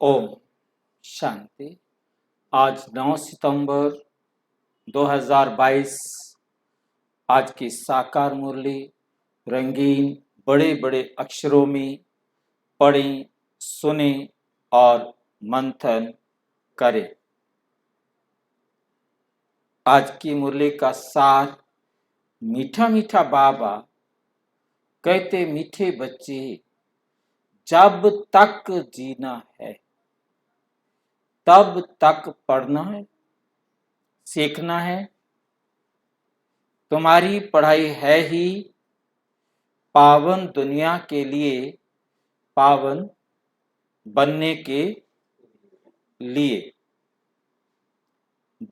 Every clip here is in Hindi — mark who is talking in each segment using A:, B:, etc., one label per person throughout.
A: ओम शांति। आज 9 सितंबर 2022। आज की साकार मुरली रंगीन बड़े बड़े अक्षरों में पढ़ें, सुने और मंथन करें। आज की मुरली का सार, मीठा मीठा बाबा कहते, मीठे बच्चे जब तक जीना है तब तक पढ़ना है, सीखना है। तुम्हारी पढ़ाई है ही पावन दुनिया के लिए, पावन बनने के लिए।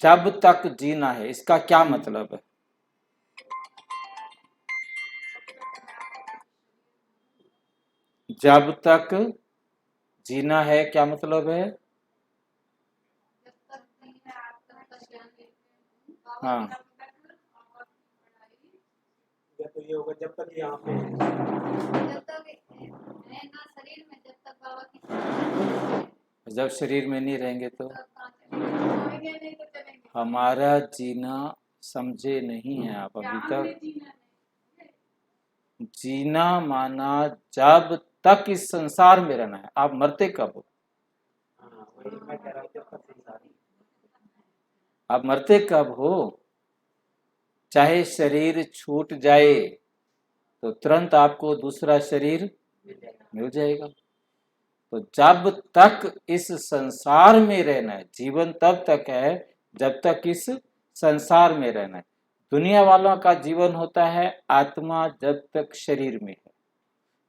A: जब तक जीना है, इसका क्या मतलब है? जब तक जीना है क्या मतलब है? हाँ,
B: तो ये होगा जब तक यहाँ पे
A: जब शरीर में नहीं रहेंगे तो हमारा जीना समझे नहीं है आप अभी तक। जीना माना जब तक इस संसार में रहना है। आप मरते कब हो?
B: वही मैं कह रहा हूँ, जब तक संसार में।
A: आप मरते कब हो? चाहे शरीर छूट जाए तो तुरंत आपको दूसरा शरीर मिल जाएगा। तो जब तक इस संसार में रहना है, जीवन तब तक है जब तक इस संसार में रहना है। दुनिया वालों का जीवन होता है आत्मा जब तक शरीर में है,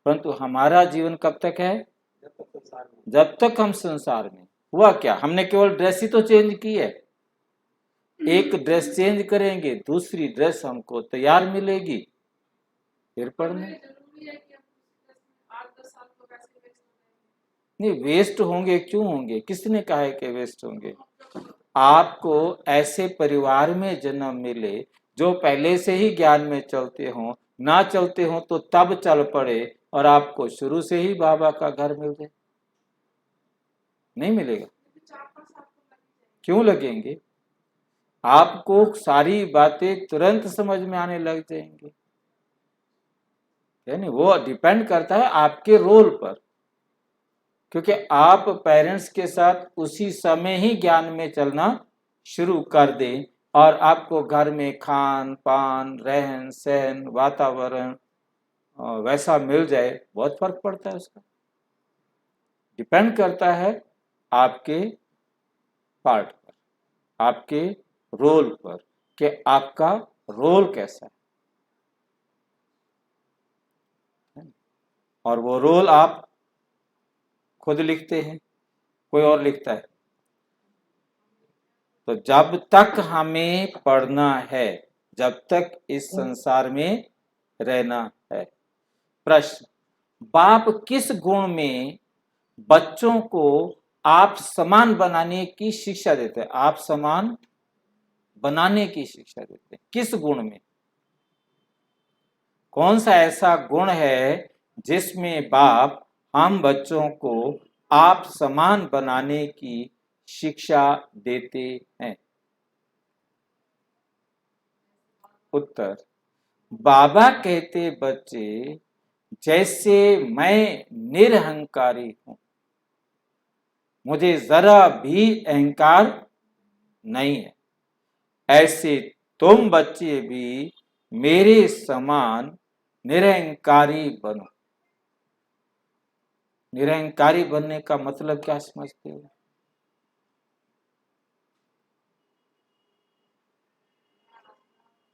A: परंतु हमारा जीवन कब तक है?
B: जब तक संसार में।
A: जब तक हम संसार में। हुआ क्या, हमने केवल ड्रेस ही तो चेंज की है। एक ड्रेस चेंज करेंगे, दूसरी ड्रेस हमको तैयार मिलेगी, फिर पढ़ने। नहीं, वेस्ट होंगे क्यों होंगे? किसने कहा है कि वेस्ट होंगे? आपको ऐसे परिवार में जन्म मिले जो पहले से ही ज्ञान में चलते हों, ना चलते हों तो तब चल पड़े और आपको शुरू से ही बाबा का घर मिल जाए। नहीं मिलेगा। क्यों लगेंगे? आपको सारी बातें तुरंत समझ में आने लग जाएंगी। यानी वो डिपेंड करता है आपके रोल पर, क्योंकि आप पेरेंट्स के साथ उसी समय ही ज्ञान में चलना शुरू कर दें और आपको घर में खान पान, रहन सहन, वातावरण वैसा मिल जाए, बहुत फर्क पड़ता है उसका। डिपेंड करता है आपके पार्ट पर, आपके रोल पर, कि आपका रोल कैसा है। और वो रोल आप खुद लिखते हैं, कोई और लिखता है? तो जब तक हमें पढ़ना है, जब तक इस संसार में रहना है। प्रश्न, बाप किस गुण में बच्चों को आप समान बनाने की शिक्षा देते हैं? आप समान बनाने की शिक्षा देते हैं किस गुण में? कौन सा ऐसा गुण है जिसमें बाप हम बच्चों को आप समान बनाने की शिक्षा देते हैं? उत्तर, बाबा कहते, बच्चे जैसे मैं निरहंकारी हूं, मुझे जरा भी अहंकार नहीं है, ऐसे तुम बच्चे भी मेरे समान निरहंकारी बनो। निरहंकारी बनने का मतलब क्या समझते हो?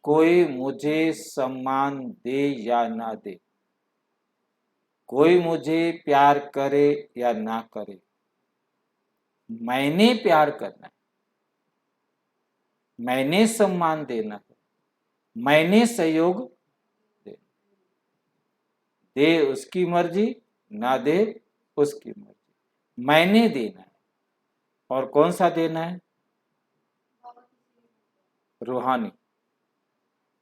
A: कोई मुझे सम्मान दे या ना दे, कोई मुझे प्यार करे या ना करे, मैंने प्यार करना है, मैंने सम्मान देना है, मैंने सहयोग देना। दे उसकी मर्जी, ना दे उसकी मर्जी, मैंने देना है। और कौन सा देना है? रूहानी।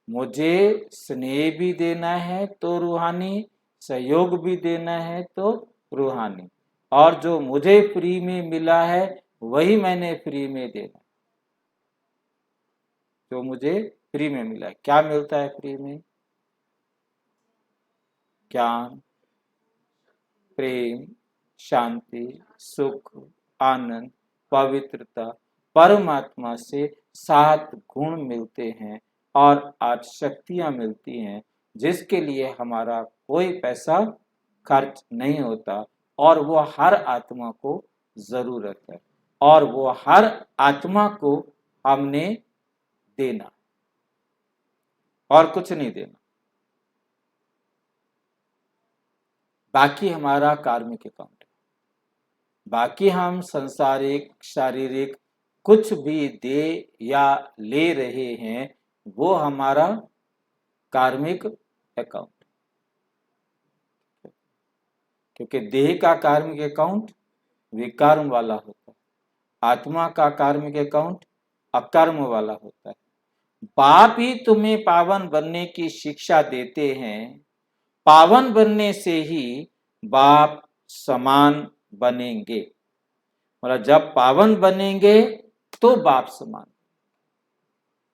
A: मुझे स्नेह भी देना है तो रूहानी, सहयोग भी देना है तो रूहानी। और जो मुझे फ्री में मिला है वही मैंने फ्री में देना। जो मुझे फ्री में मिला है, क्या मिलता है फ्री में? ज्ञान, प्रेम, शांति, सुख, आनंद, पवित्रता, परमात्मा से 7 गुण मिलते हैं और 8 शक्तियां मिलती हैं, जिसके लिए हमारा कोई पैसा खर्च नहीं होता और वो हर आत्मा को जरूरत है और वो हर आत्मा को हमने देना और कुछ नहीं देना। बाकी हमारा कार्मिक अकाउंट है। बाकी हम संसारिक शारीरिक कुछ भी दे या ले रहे हैं वो हमारा कार्मिक अकाउंट, क्योंकि देह का कार्मिक अकाउंट विकर्म वाला होता है, आत्मा का कार्मिक अकाउंट अकर्म वाला होता है। पाप ही तुम्हें पावन बनने की शिक्षा देते हैं, पावन बनने से ही बाप समान बनेंगे। मतलब जब पावन बनेंगे तो बाप समान,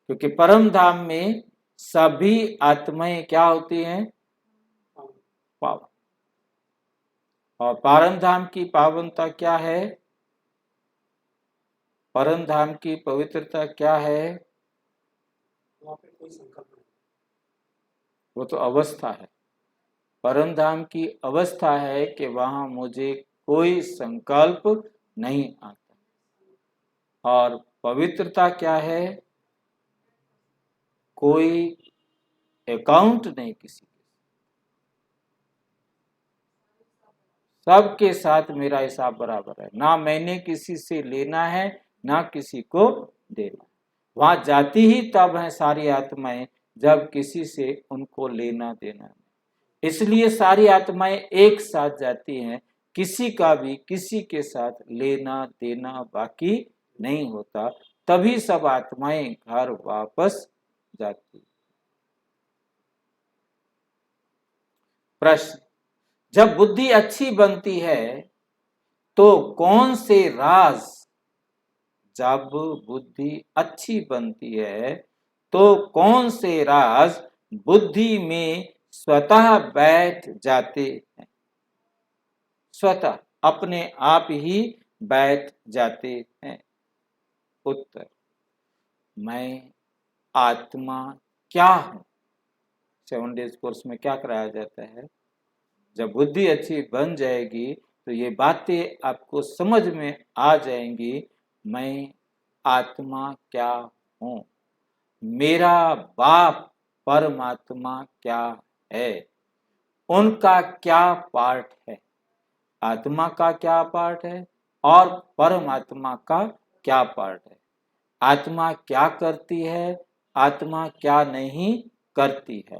A: क्योंकि परम धाम में सभी आत्माएं क्या होती हैं? पावन। और परम धाम की पावनता क्या है? परम धाम की पवित्रता क्या है?
B: वहाँ पे कोई संकल्प नहीं।
A: वो तो अवस्था है। परम धाम की अवस्था है कि वहां मुझे कोई संकल्प नहीं आता। और पवित्रता क्या है? कोई अकाउंट नहीं किसी के, सबके साथ मेरा हिसाब बराबर है, ना मैंने किसी से लेना है ना किसी को देना। वहां जाती ही तब है सारी आत्माएं जब किसी से उनको लेना देना है। इसलिए सारी आत्माएं एक साथ जाती हैं, किसी का भी किसी के साथ लेना देना बाकी नहीं होता, तभी सब आत्माएं घर वापस जाती। प्रश्न, जब बुद्धि अच्छी बनती है तो कौन से राज, जब बुद्धि अच्छी बनती है तो कौन से राज बुद्धि में स्वतः बैठ जाते हैं? स्वतः अपने आप ही बैठ जाते हैं। उत्तर, मैं आत्मा क्या हूं? 7 डेज कोर्स में क्या कराया जाता है? जब बुद्धि अच्छी बन जाएगी तो ये बातें आपको समझ में आ जाएंगी। मैं आत्मा क्या हूं, मेरा बाप परमात्मा क्या है, उनका क्या पार्ट है, आत्मा का क्या पार्ट है और परमात्मा का क्या पार्ट है, आत्मा क्या करती है, आत्मा क्या नहीं करती है,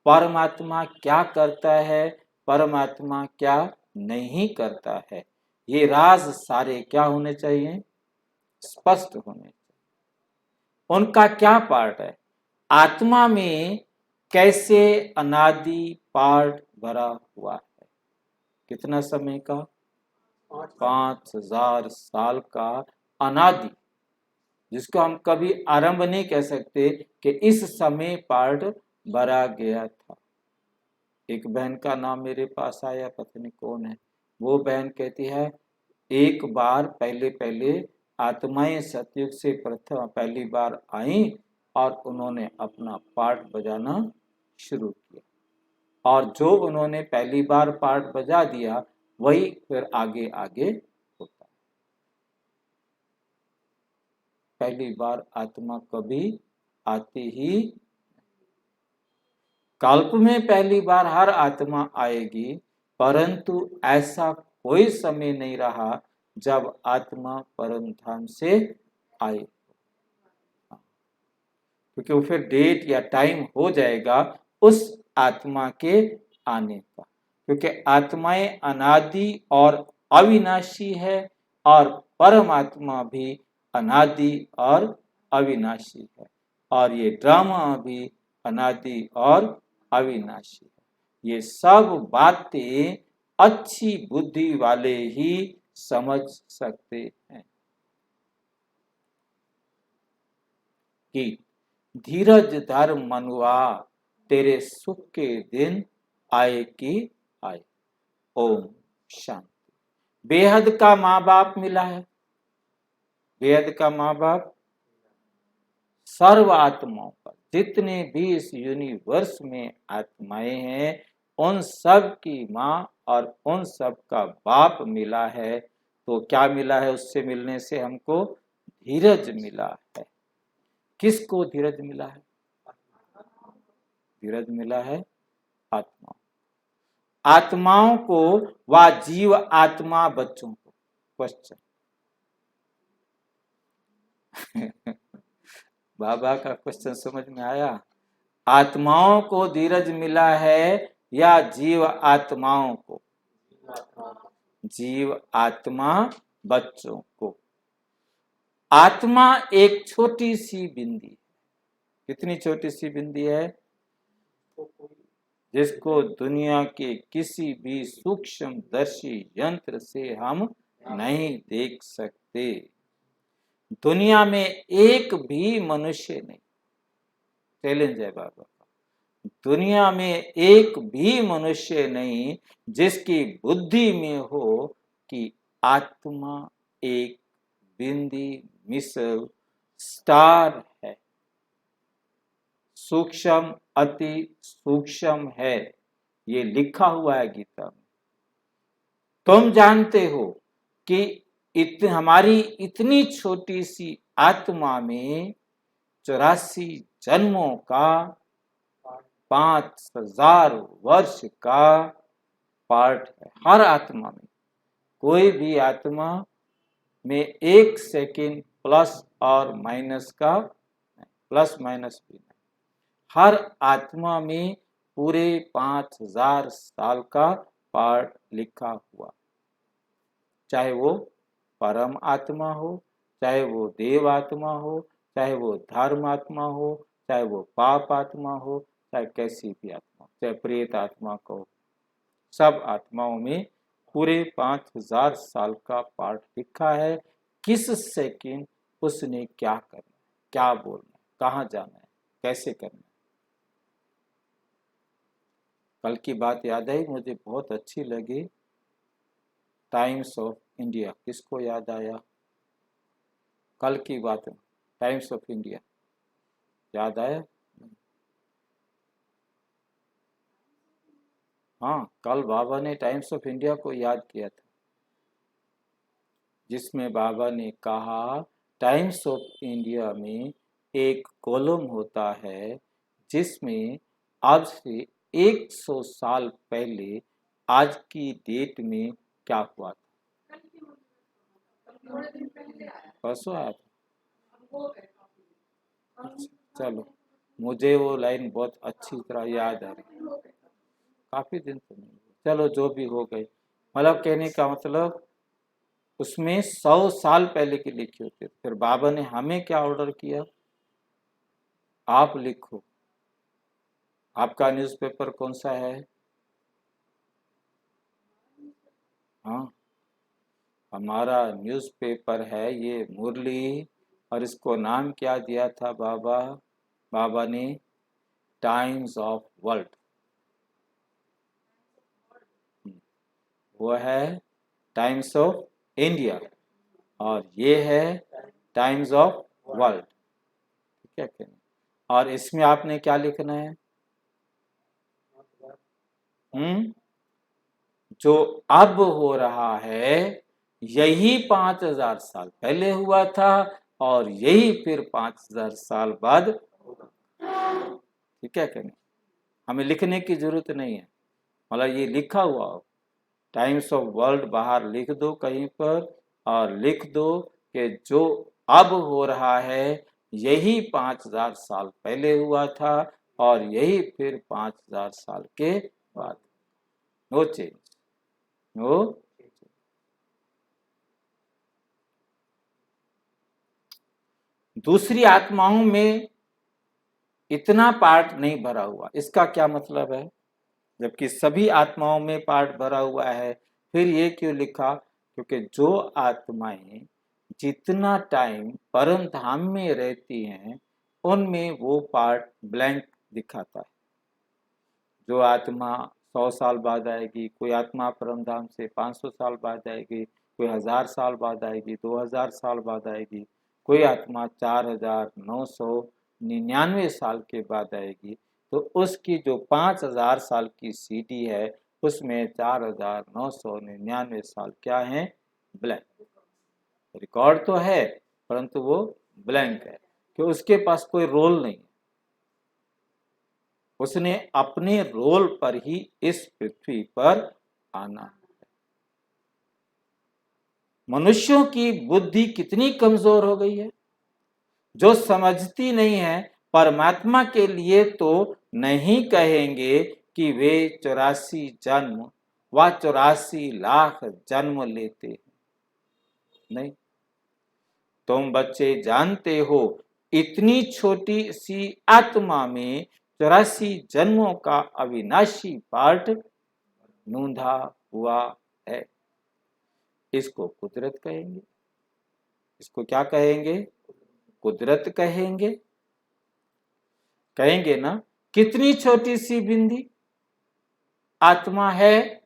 A: परमात्मा क्या करता है, परमात्मा क्या नहीं करता है। ये राज सारे क्या होने चाहिए? स्पष्ट होने चाहिए। उनका क्या पार्ट है, आत्मा में कैसे अनादि पार्ट भरा हुआ है, कितना समय का? 5000 साल का अनादि, जिसको हम कभी आरंभ नहीं कह सकते कि इस समय पार्ट भरा गया था। एक बहन का नाम मेरे पास आया, पता नहीं कौन है, वो बहन कहती है एक बार पहले पहले आत्माएं सतयुग से प्रथम पहली बार आई और उन्होंने अपना पार्ट बजाना शुरू किया, और जो उन्होंने पहली बार पार्ट बजा दिया वही फिर आगे आगे होता है। पहली बार आत्मा कभी आती ही, कल्प में पहली बार हर आत्मा आएगी, परंतु ऐसा कोई समय नहीं रहा जब आत्मा परम धाम से आए, क्योंकि वो फिर डेट या टाइम हो जाएगा उस आत्मा के आने का, क्योंकि आत्माएं अनादि और अविनाशी है और परमात्मा भी अनादि और अविनाशी है, और ये ड्रामा भी अनादि और अविनाशी है। ये सब बातें अच्छी बुद्धि वाले ही समझ सकते हैं कि धीरज धर मनुआ, तेरे सुख के दिन आए कि आए। ओम शांति। बेहद का माँ बाप मिला है, बेहद का माँ बाप सर्व आत्माओं पर, जितने भी इस यूनिवर्स में आत्माएं हैं उन सब की माँ और उन सब का बाप मिला है। तो क्या मिला है? उससे मिलने से हमको धीरज मिला है। किसको धीरज मिला है? धीरज मिला है आत्मा, आत्माओं को व जीव आत्मा बच्चों को। क्वेश्चन बाबा का क्वेश्चन समझ में आया? आत्माओं को धीरज मिला है या जीव आत्माओं को? जीव आत्मा बच्चों को। आत्मा एक छोटी सी बिंदी, कितनी छोटी सी बिंदी है? जिसको दुनिया के किसी भी सूक्ष्म दर्शी यंत्र से हम नहीं देख सकते। दुनिया में एक भी मनुष्य नहीं, चैलेंज है बाबा का, दुनिया में एक भी मनुष्य नहीं जिसकी बुद्धि में हो कि आत्मा एक बिंदी मिसल स्टार है, सूक्ष्म अति सूक्ष्म है। ये लिखा हुआ है गीता में। तुम जानते हो कि हमारी इतनी छोटी सी आत्मा में 84 जन्मों का 5000 वर्ष का पार्ट है हर आत्मा में। कोई भी आत्मा में एक सेकंड प्लस और माइनस का, प्लस माइनस भी नहीं, हर आत्मा में पूरे 5000 साल का पार्ट लिखा हुआ। चाहे वो परम आत्मा हो, चाहे वो देव आत्मा हो, चाहे वो धर्म आत्मा हो, चाहे वो पाप आत्मा हो, चाहे कैसी भी आत्मा, चाहे प्रेत आत्मा को, सब आत्माओं में पूरे 5000 साल का पार्ट लिखा है। किस सेकंड उसने क्या करना है, क्या बोलना है, कहाँ जाना है, कैसे करना है। कल की बात याद आई मुझे, बहुत अच्छी लगी। टाइम्स ऑफ इंडिया, किसको याद आया? कल की बात, टाइम्स ऑफ इंडिया याद आया? हाँ, कल बाबा ने टाइम्स ऑफ इंडिया को याद किया था, जिसमें बाबा ने कहा टाइम्स ऑफ इंडिया में एक कॉलम होता है जिसमें आज से 100 साल पहले आज की डेट में क्या हुआ था। परसों आया था। चलो, मुझे वो लाइन बहुत अच्छी तरह याद आ रही, काफी दिन तो नहीं, चलो जो भी हो गई। मतलब कहने का मतलब उसमें 100 साल पहले की लिखी होती है। फिर बाबा ने हमें क्या ऑर्डर किया? आप लिखो। आपका न्यूज़पेपर कौन सा है? हाँ, हमारा न्यूज़पेपर है ये मुरली, और इसको नाम क्या दिया था बाबा? बाबा ने टाइम्स ऑफ वर्ल्ड। वो है टाइम्स ऑफ इंडिया और ये है टाइम्स ऑफ वर्ल्ड। ठीक है क्या? और इसमें आपने क्या लिखना है? जो अब हो रहा है यही 5000 साल पहले हुआ था और यही फिर 5000 साल बाद होगा। ठीक है क्या? हमें लिखने की जरूरत नहीं है, मतलब ये लिखा हुआ हो। टाइम्स ऑफ वर्ल्ड बाहर लिख दो कहीं पर और लिख दो कि जो अब हो रहा है यही 5000 साल पहले हुआ था और यही फिर 5000 साल के बाद। No change, no. दूसरी आत्माओं में इतना पार्ट नहीं भरा हुआ। इसका क्या मतलब है? जबकि सभी आत्माओं में पार्ट भरा हुआ है। फिर ये क्यों लिखा? क्योंकि जो आत्माएं जितना टाइम परम धाम में रहती हैं उनमें वो पार्ट ब्लैंक दिखाता है। जो आत्मा 100 साल बाद आएगी, कोई आत्मा परम धाम से 500 साल बाद आएगी, कोई 1000 साल बाद आएगी, 2000 साल बाद आएगी, कोई आत्मा 4999 साल के बाद आएगी। तो उसकी जो 5000 साल की सीडी है उसमें 4999 साल क्या है? ब्लैंक। रिकॉर्ड तो है परंतु वो ब्लैंक है कि उसके पास कोई रोल नहीं। उसने अपने रोल पर ही इस पृथ्वी पर आना है। मनुष्यों की बुद्धि कितनी कमजोर हो गई है, जो समझती नहीं है। परमात्मा के लिए तो नहीं कहेंगे कि वे 84 जन्म व 84 लाख जन्म लेते हैं। नहीं, तुम बच्चे जानते हो इतनी छोटी सी आत्मा में 84 जन्मों का अविनाशी पार्ट नूंधा हुआ है। इसको कुदरत कहेंगे। इसको क्या कहेंगे? कुदरत कहेंगे। कहेंगे ना, कितनी छोटी सी बिंदी आत्मा है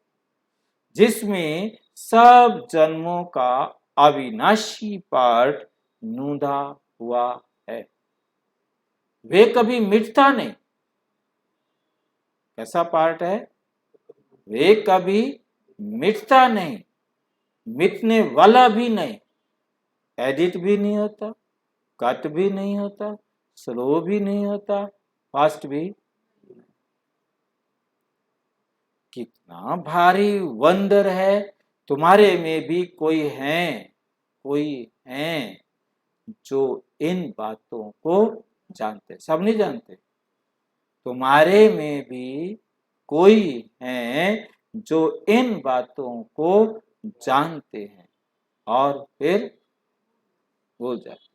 A: जिसमें सब जन्मों का अविनाशी पार्ट नूंधा हुआ है। वे कभी मिटता नहीं। कैसा पार्ट है? वे कभी मिटता नहीं, मिटने वाला भी नहीं, एडिट भी नहीं होता, कट भी नहीं होता, स्लो भी नहीं होता, फास्ट भी। कितना भारी वंडर है। तुम्हारे में भी कोई है जो इन बातों को जानते। सब नहीं जानते। तुम्हारे में भी कोई है जो इन बातों को जानते हैं और फिर भूल जाते।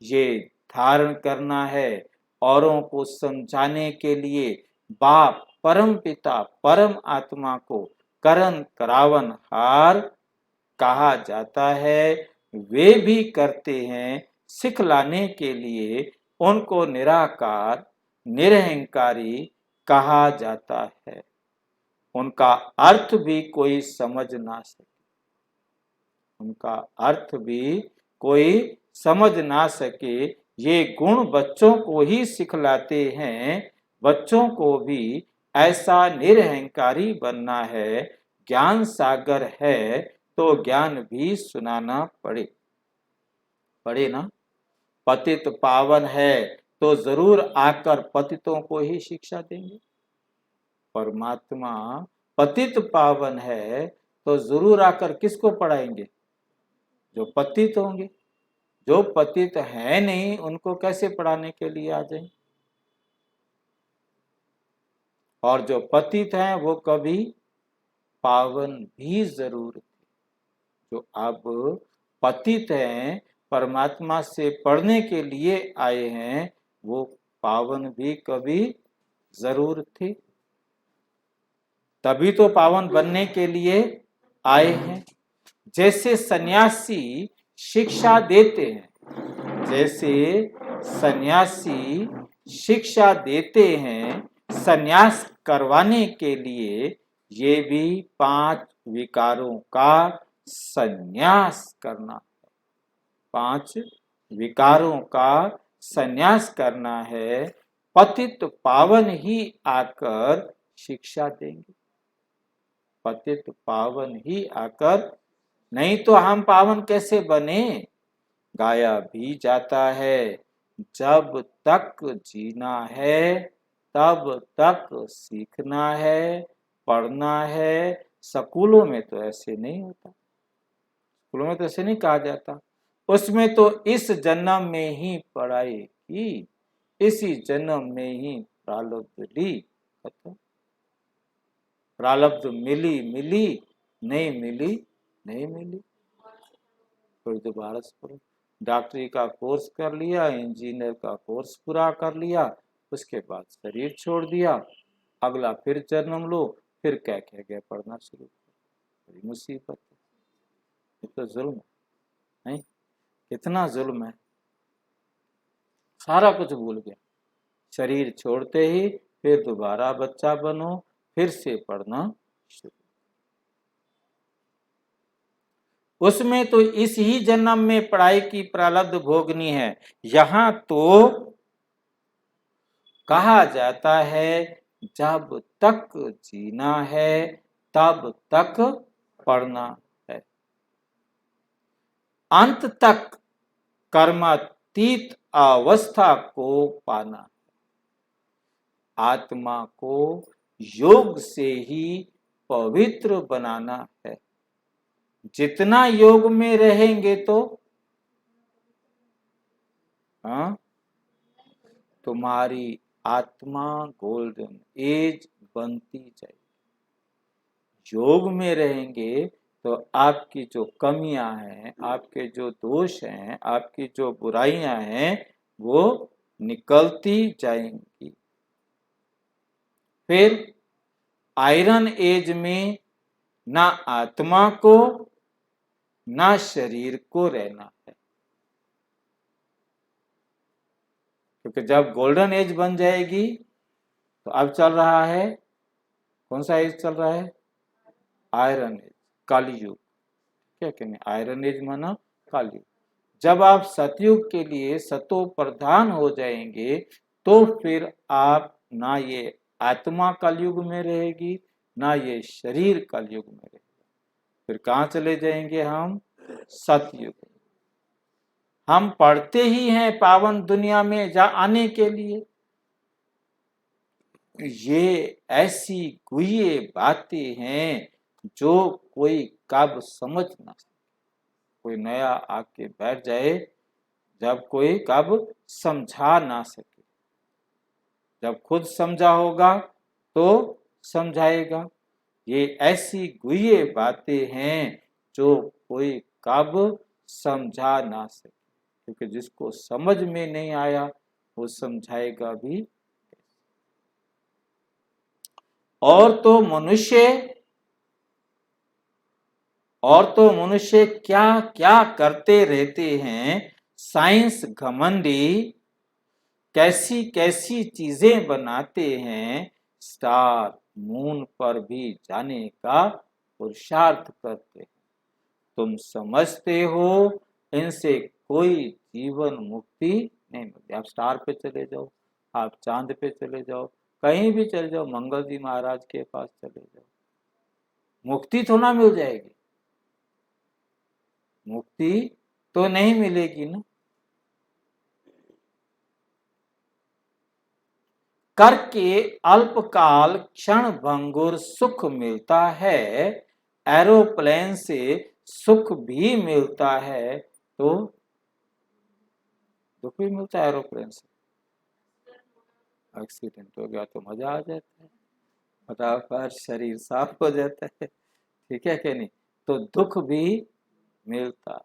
A: ये धारण करना है औरों को समझाने के लिए। बाप परम पिता परम आत्मा को करण करावन हार कहा जाता है। वे भी करते हैं सिखलाने के लिए। उनको निराकार निरहंकारी कहा जाता है। उनका अर्थ भी कोई समझ ना सके। उनका अर्थ भी कोई समझ ना सके। ये गुण बच्चों को ही सिखलाते हैं। बच्चों को भी ऐसा निरहंकारी बनना है। ज्ञान सागर है तो ज्ञान भी सुनाना पड़े ना। पतित पावन है तो जरूर आकर पतितों को ही शिक्षा देंगे। परमात्मा पतित पावन है तो जरूर आकर किसको पढ़ाएंगे? जो पतित होंगे। जो पतित है नहीं उनको कैसे पढ़ाने के लिए आ जाएंगे? और जो पतित हैं वो कभी पावन भी जरूर थे। जो अब पतित हैं परमात्मा से पढ़ने के लिए आए हैं वो पावन भी कभी जरूर थे। तभी तो पावन बनने के लिए आए हैं। जैसे सन्यासी शिक्षा देते हैं, जैसे सन्यासी शिक्षा देते हैं सन्यास करवाने के लिए, ये भी 5 विकारों का सन्यास करना है। 5 विकारों का सन्यास करना है। पतित पावन ही आकर शिक्षा देंगे। पतित पावन ही आकर, नहीं तो हम पावन कैसे बने? गाया भी जाता है, जब तक जीना है तब तक सीखना है, पढ़ना है। स्कूलों में तो ऐसे नहीं होता। स्कूलों में तो ऐसे नहीं कहा जाता। उसमें तो इस जन्म में ही पढ़ाई की, इसी जन्म में ही प्रारब्ध ली, खत्म। प्रारब्ध मिली नहीं मिली नहीं मिली। कोई दोबारा से पढ़ो। डॉक्टरी का कोर्स कर लिया, इंजीनियर का कोर्स पूरा कर लिया, उसके बाद शरीर छोड़ दिया, अगला फिर जन्म लो, फिर क्या कह गया पढ़ना शुरू करो। बड़ी मुसीबत है, ये तो जुल्म है, नहीं? कितना जुल्म है, सारा कुछ भूल गया। शरीर छोड़ते ही फिर दोबारा बच्चा बनो, फिर से पढ़ना शुरू। उसमें तो इस ही जन्म में पढ़ाई की प्रारब्ध भोगनी है। यहाँ तो कहा जाता है जब तक जीना है तब तक पढ़ना है, अंत तक कर्मातीत अवस्था को पाना, आत्मा को योग से ही पवित्र बनाना है। जितना योग में रहेंगे तो तुम्हारी आत्मा गोल्डन एज बनती जाएगी। योग में रहेंगे तो आपकी जो कमियां हैं, आपके जो दोष हैं, आपकी जो बुराइयां हैं, वो निकलती जाएंगी। फिर आयरन एज में ना आत्मा को ना शरीर को रहना है, क्योंकि जब गोल्डन एज बन जाएगी तो अब चल रहा है, कौन सा एज चल रहा है? Iron age, Kaliyuga. क्या कहने, आयरन एज माना कालीयुग। जब आप सतयुग के लिए सतो प्रधान हो जाएंगे तो फिर आप ना ये आत्मा कलयुग में रहेगी ना ये शरीर कलयुग में रहेगा, फिर कहाँ चले जाएंगे हम? सतयुग। हम पढ़ते ही हैं पावन दुनिया में जा आने के लिए। ये ऐसी गुह्य बातें हैं जो कोई कब समझ ना सके। कोई नया आके बैठ जाए जब कोई कब समझा ना सके, जब खुद समझा होगा तो समझाएगा। ये ऐसी गुह्य बातें हैं जो कोई कब समझा ना सके, क्योंकि जिसको समझ में नहीं आया वो समझाएगा भी। और तो मनुष्य क्या क्या करते रहते हैं। साइंस घमंडी कैसी कैसी चीजें बनाते हैं, स्टार मून पर भी जाने का पुरुषार्थ करते हैं। तुम समझते हो इनसे कोई जीवन मुक्ति नहीं मिलती। आप स्टार पे चले जाओ, आप चांद पे चले जाओ, कहीं भी चले जाओ, मंगल जी महाराज के पास चले जाओ, मुक्ति तो ना मिल जाएगी, मुक्ति तो नहीं मिलेगी ना। करके अल्पकाल क्षण भंगुर सुख मिलता है, एरोप्लेन से सुख भी मिलता है तो दुख भी मिलता है। एरोप्लेन से एक्सीडेंट हो गया तो मजा आ जाता है, फटाफट शरीर साफ हो जाता है, ठीक है कि नहीं? तो दुख भी मिलता है।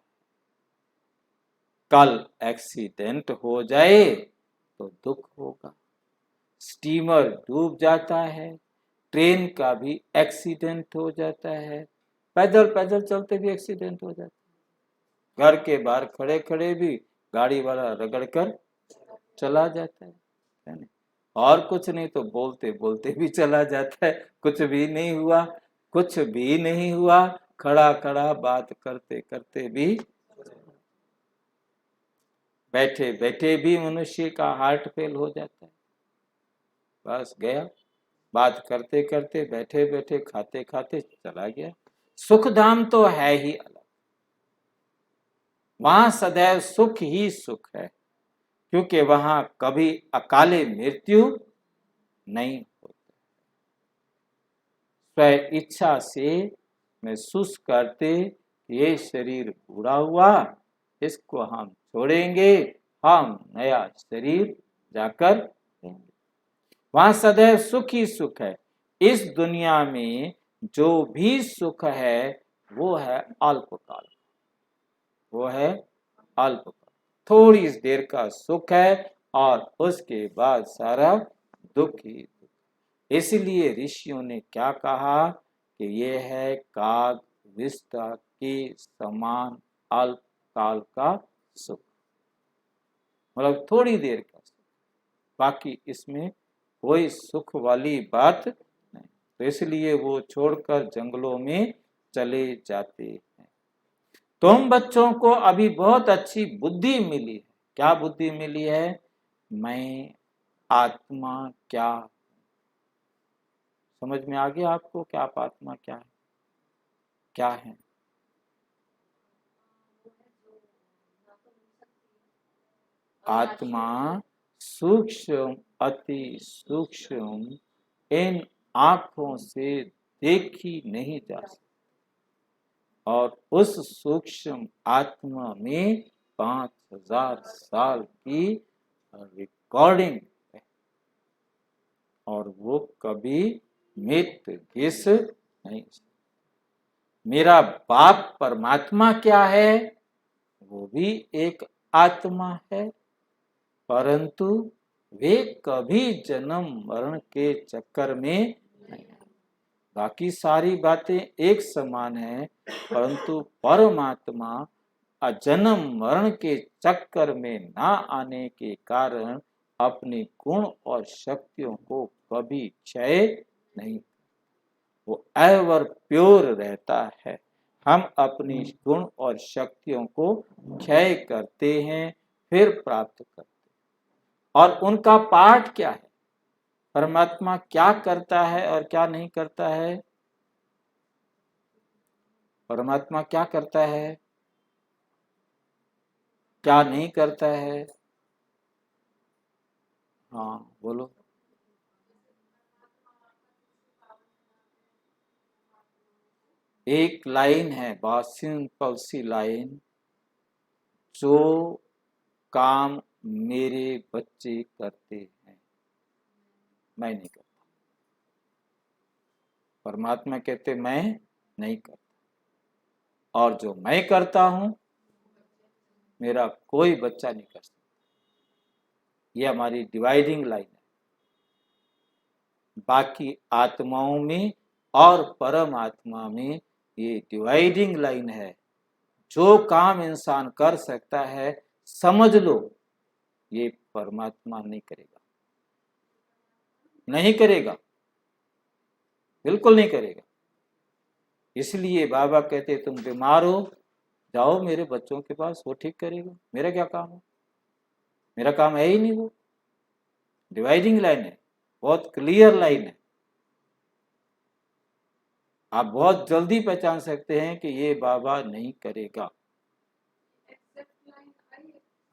A: कल एक्सीडेंट हो जाए तो दुख होगा, स्टीमर डूब जाता है, ट्रेन का भी एक्सीडेंट हो जाता है, पैदल पैदल चलते भी एक्सीडेंट हो जाता है, घर के बाहर खड़े खड़े भी गाड़ी वाला रगड़ कर चला जाता है नहीं? और कुछ नहीं तो बोलते बोलते भी चला जाता है, कुछ भी नहीं हुआ, कुछ भी नहीं हुआ, खड़ा खड़ा बात करते करते भी, बैठे बैठे भी मनुष्य का हार्ट फेल हो जाता है, बस गया, बात करते करते, बैठे बैठे, खाते खाते चला गया। सुख धाम तो है ही अलग, वहां सदैव सुख ही सुख है, क्योंकि वहां कभी अकाले मृत्यु नहीं होती। स्व इच्छा से महसूस करते ये शरीर बूढ़ा हुआ, इसको हम छोड़ेंगे, हम नया शरीर जाकर लेंगे। वहां सदैव सुख ही सुख है। इस दुनिया में जो भी सुख है वो है अल्पकाल, वो है अल्पकाल, थोड़ी देर का सुख है और उसके बाद सारा दुख ही दुख। इसलिए ऋषियों ने क्या कहा कि ये है काग विस्ता के समान अल्प काल का सुख, मतलब थोड़ी देर का सुख, बाकी इसमें कोई सुख वाली बात नहीं। तो इसलिए वो छोड़कर जंगलों में चले जाते हैं। तुम बच्चों को अभी बहुत अच्छी बुद्धि मिली है। क्या बुद्धि मिली है? मैं आत्मा क्या, समझ में आ गया आपको कि आप आत्मा क्या है, क्या है? आत्मा सूक्ष्म, अति सूक्ष्म, इन आंखों से देखी नहीं जा सकती, और उस सूक्ष्म आत्मा में 5000 साल की रिकॉर्डिंग है, और वो कभी मिट घिस नहीं। मेरा बाप परमात्मा क्या है? वो भी एक आत्मा है, परंतु वे कभी जन्म मरण के चक्कर में नहीं। बाकी सारी बातें एक समान है, परंतु परमात्मा जन्म मरण के चक्कर में ना आने के कारण अपने गुण और शक्तियों को कभी क्षय नहीं, वो एवर प्योर रहता है। हम अपनी गुण और शक्तियों को क्षय करते हैं, फिर प्राप्त करते हैं। और उनका पाठ क्या है? परमात्मा क्या करता है और क्या नहीं करता है? परमात्मा क्या करता है, क्या नहीं करता है? हाँ बोलो। एक लाइन है, बहुत सिंपल सी लाइन, जो काम मेरे बच्चे करते हैं मैं नहीं करता। परमात्मा कहते मैं नहीं करता, और जो मैं करता हूं मेरा कोई बच्चा नहीं कर सकता। ये हमारी डिवाइडिंग लाइन है। बाकी आत्माओं में और परमात्मा में ये डिवाइडिंग लाइन है। जो काम इंसान कर सकता है, समझ लो ये परमात्मा नहीं करेगा, नहीं करेगा, बिल्कुल नहीं करेगा। इसलिए बाबा कहते तुम बीमार हो, जाओ मेरे बच्चों के पास, वो ठीक करेगा, मेरा क्या काम है, मेरा काम है ही नहीं वो। डिवाइडिंग लाइन है, बहुत क्लियर लाइन है। आप बहुत जल्दी पहचान सकते हैं कि ये बाबा नहीं करेगा।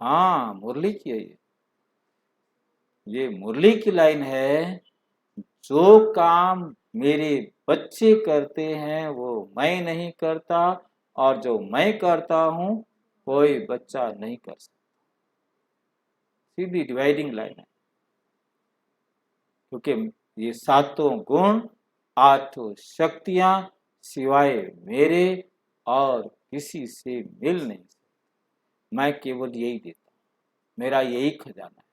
A: हाँ मुरली की है ये मुरली की लाइन है। जो काम मेरे बच्चे करते हैं वो मैं नहीं करता, और जो मैं करता हूं कोई बच्चा नहीं कर सकता। सीधी डिवाइडिंग लाइन है, क्योंकि ये सातों गुण, आठों शक्तियां सिवाय मेरे और किसी से मिल नहीं सकती। मैं केवल यही देता हूं, मेरा यही खजाना है,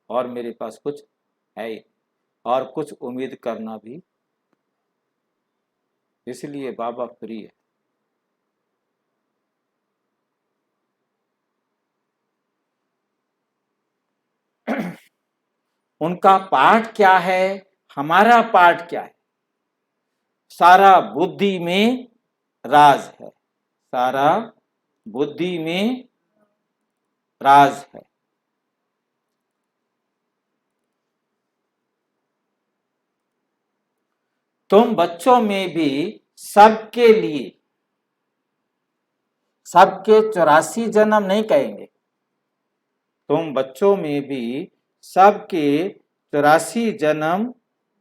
A: और मेरे पास कुछ है ही, और कुछ उम्मीद करना भी। इसलिए बाबा फ्री है। उनका पाठ क्या है, हमारा पाठ क्या है? सारा बुद्धि में राज है, सारा बुद्धि में राज है। तुम बच्चों में भी सबके लिए, सबके 84 जन्म नहीं कहेंगे, तुम बच्चों में भी सबके 84 जन्म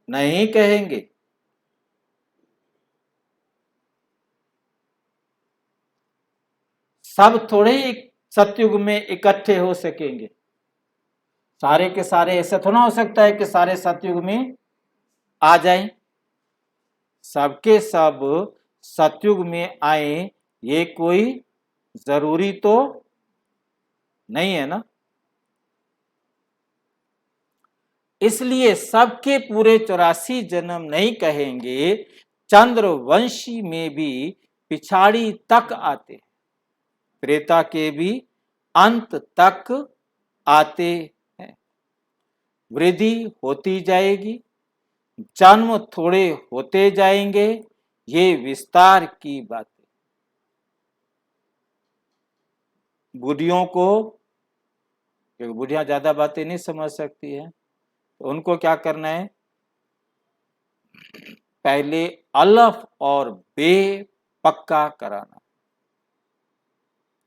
A: नहीं कहेंगे। सब थोड़े ही सतयुग में इकट्ठे हो सकेंगे। सारे के सारे ऐसा थोड़ा हो सकता है कि सारे सतयुग में आ जाएं। सबके सब सतयुग में आए ये कोई जरूरी तो नहीं है ना। इसलिए सबके पूरे 84 जन्म नहीं कहेंगे, चंद्रवंशी में भी पिछाड़ी तक आते, त्रेता के भी अंत तक आते हैं। वृद्धि होती जाएगी, जन्म थोड़े होते जाएंगे, ये विस्तार की बातें। बुढ़ियों को, क्योंकि बुढ़ियां ज्यादा बातें नहीं समझ सकती है, तो उनको क्या करना है, पहले अलफ और बे पक्का कराना।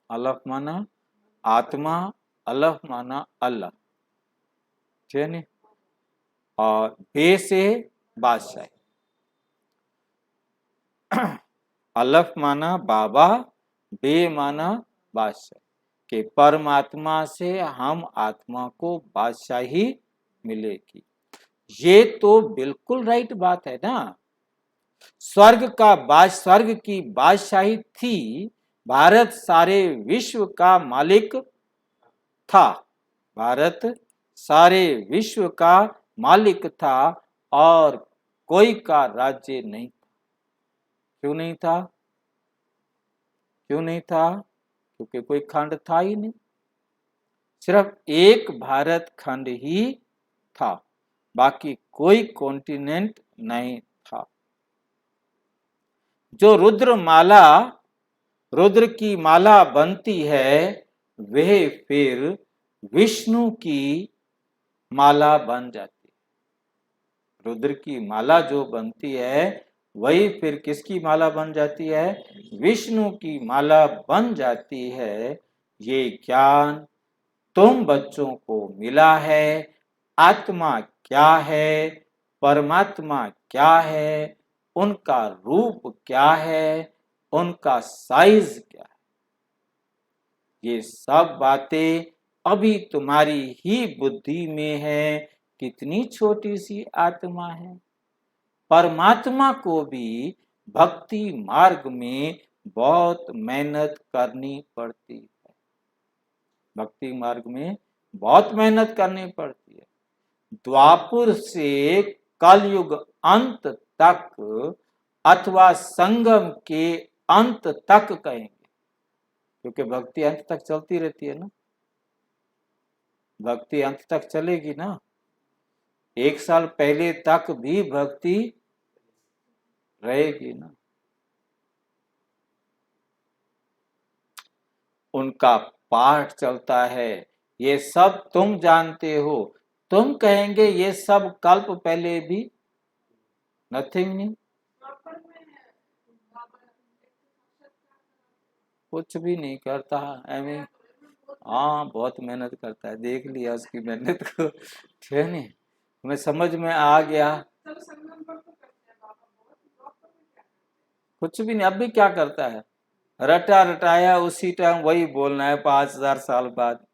A: अलफ माना आत्मा, अलफ माना अल्लाह, ठीक है नहीं, और बे से बादशाह। अलफ माना बाबा, बे माना बादशाह, कि परमात्मा से हम आत्मा को बादशाही मिलेगी। ये तो बिल्कुल राइट बात है ना। स्वर्ग की बादशाही थी, भारत सारे विश्व का मालिक था, भारत सारे विश्व का मालिक था, और कोई का राज्य नहीं था। क्यों नहीं था? क्यों नहीं था? क्योंकि कोई खंड था ही नहीं, सिर्फ एक भारत खंड ही था, बाकी कोई कॉन्टिनेंट नहीं था। जो रुद्र की माला बनती है, वह फिर विष्णु की माला बन जाती है। रुद्र की माला जो बनती है, वही फिर किसकी माला बन जाती है? विष्णु की माला बन जाती है। ये ज्ञान तुम बच्चों को मिला है। आत्मा क्या है, परमात्मा क्या है, उनका रूप क्या है, उनका साइज क्या है, ये सब बातें अभी तुम्हारी ही बुद्धि में है। कितनी छोटी सी आत्मा है। परमात्मा को भी भक्ति मार्ग में बहुत मेहनत करनी पड़ती है। भक्ति मार्ग में बहुत मेहनत करनी पड़ती है। द्वापुर से कलयुग अंत तक, अथवा संगम के अंत तक कहेंगे, क्योंकि भक्ति अंत तक चलती रहती है ना। भक्ति अंत तक चलेगी ना। 1 साल पहले तक भी भक्ति रहेगी ना। उनका पाठ चलता है, ये सब तुम जानते हो। तुम कहेंगे ये सब कल्प पहले भी, नथिंग नहीं, कुछ भी नहीं करता एम। हाँ, बहुत मेहनत करता है, देख लिया उसकी मेहनत को, ठीक है नहीं, हमें समझ में आ गया। कुछ भी नहीं, अब भी क्या करता है, रटा रटाया उसी टाइम वही बोलना है 5000 साल बाद।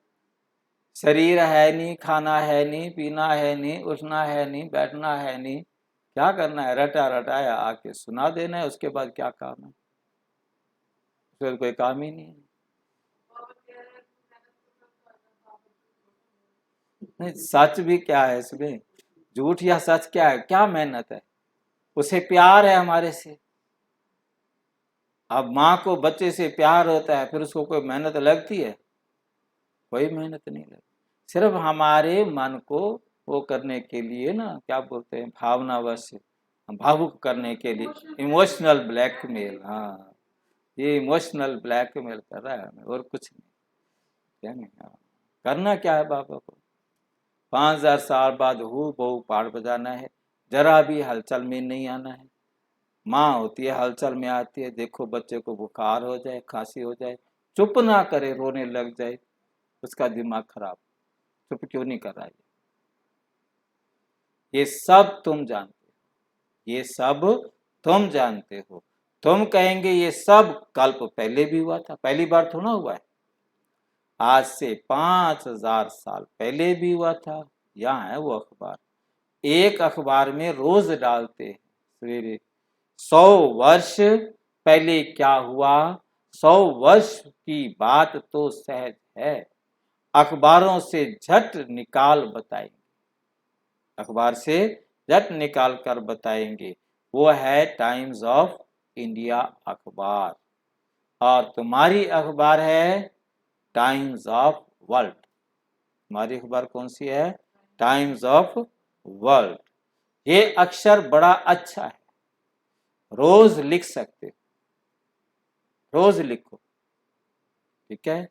A: शरीर है नहीं, खाना है नहीं, पीना है नहीं, उठना है नहीं, बैठना है नहीं, क्या करना है, रटा रटाया आके सुना देना है, उसके बाद क्या काम है, फिर कोई काम ही नहीं है। नहीं, सच भी क्या है इसमें, झूठ या सच क्या है, क्या मेहनत है, उसे प्यार है हमारे से। अब माँ को बच्चे से प्यार होता है, फिर उसको कोई मेहनत लगती है? कोई मेहनत नहीं लगती, सिर्फ हमारे मन को वो करने के लिए ना, क्या बोलते हैं, भावनावश, भावुक करने के लिए, इमोशनल ब्लैकमेल। हाँ, ये इमोशनल ब्लैकमेल कर रहा है हमें, और कुछ नहीं। क्या नहीं, हाँ, करना क्या है बाबा को, 5000 साल बाद हूँ बहु पाठ बजाना है, जरा भी हलचल में नहीं आना है। माँ होती है हलचल में आती है, देखो बच्चे को बुखार हो जाए, खांसी हो जाए, चुप ना करे, रोने लग जाए, उसका दिमाग खराब, चुप क्यों नहीं कर रहा है। ये सब तुम जानते हो, ये सब तुम जानते हो। तुम कहेंगे ये सब कल्प पहले भी हुआ था, पहली बार थोड़ा हुआ है, आज से 5000 साल पहले भी हुआ था। यहाँ है वो अखबार, एक अखबार में रोज डालते हैं सवेरे, 100 वर्ष पहले क्या हुआ, 100 वर्ष की बात तो सहज है, अखबारों से झट निकाल बताएंगे। अखबार से झट निकाल कर बताएंगे। वो है टाइम्स ऑफ इंडिया अखबार, और तुम्हारी अखबार है टाइम्स ऑफ वर्ल्ड। तुम्हारी अखबार कौन सी है? Times of world. ये अक्षर बड़ा अच्छा है, रोज लिख सकते हो, रोज लिखो, ठीक है।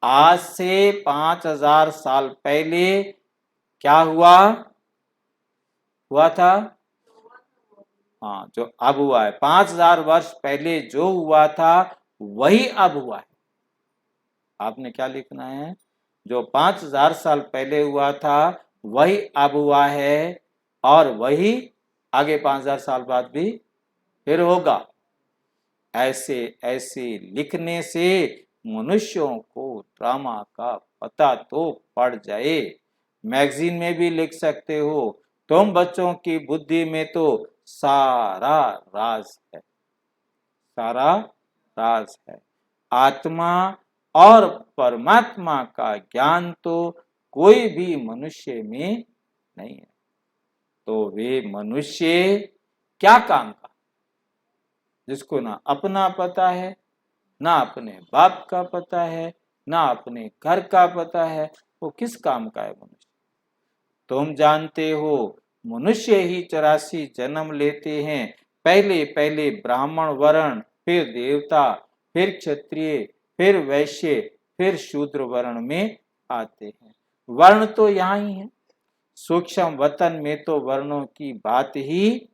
A: आज से 5000 साल पहले क्या हुआ था? हाँ, जो अब हुआ है, 5000 वर्ष पहले जो हुआ था वही अब हुआ है। आपने क्या लिखना है? जो 5000 साल पहले हुआ था वही अब हुआ है, और वही आगे 5000 साल बाद भी फिर होगा। ऐसे ऐसे लिखने से मनुष्यों को ड्रामा का पता तो पड़ जाए। मैगजीन में भी लिख सकते हो। तुम बच्चों की बुद्धि में तो सारा राज है, सारा राज है। आत्मा और परमात्मा का ज्ञान तो कोई भी मनुष्य में नहीं है। तो वे मनुष्य क्या काम का, जिसको ना अपना पता है, ना अपने बाप का पता है, ना अपने घर का पता है, वो किस काम का है मनुष्य? तुम जानते हो मनुष्य ही 84 जन्म लेते हैं। पहले पहले ब्राह्मण वर्ण, फिर देवता, फिर क्षत्रिय, फिर वैश्य, फिर शूद्र वर्ण में आते हैं। वर्ण तो यहाँ ही है, सूक्ष्म वतन में तो वर्णों की बात ही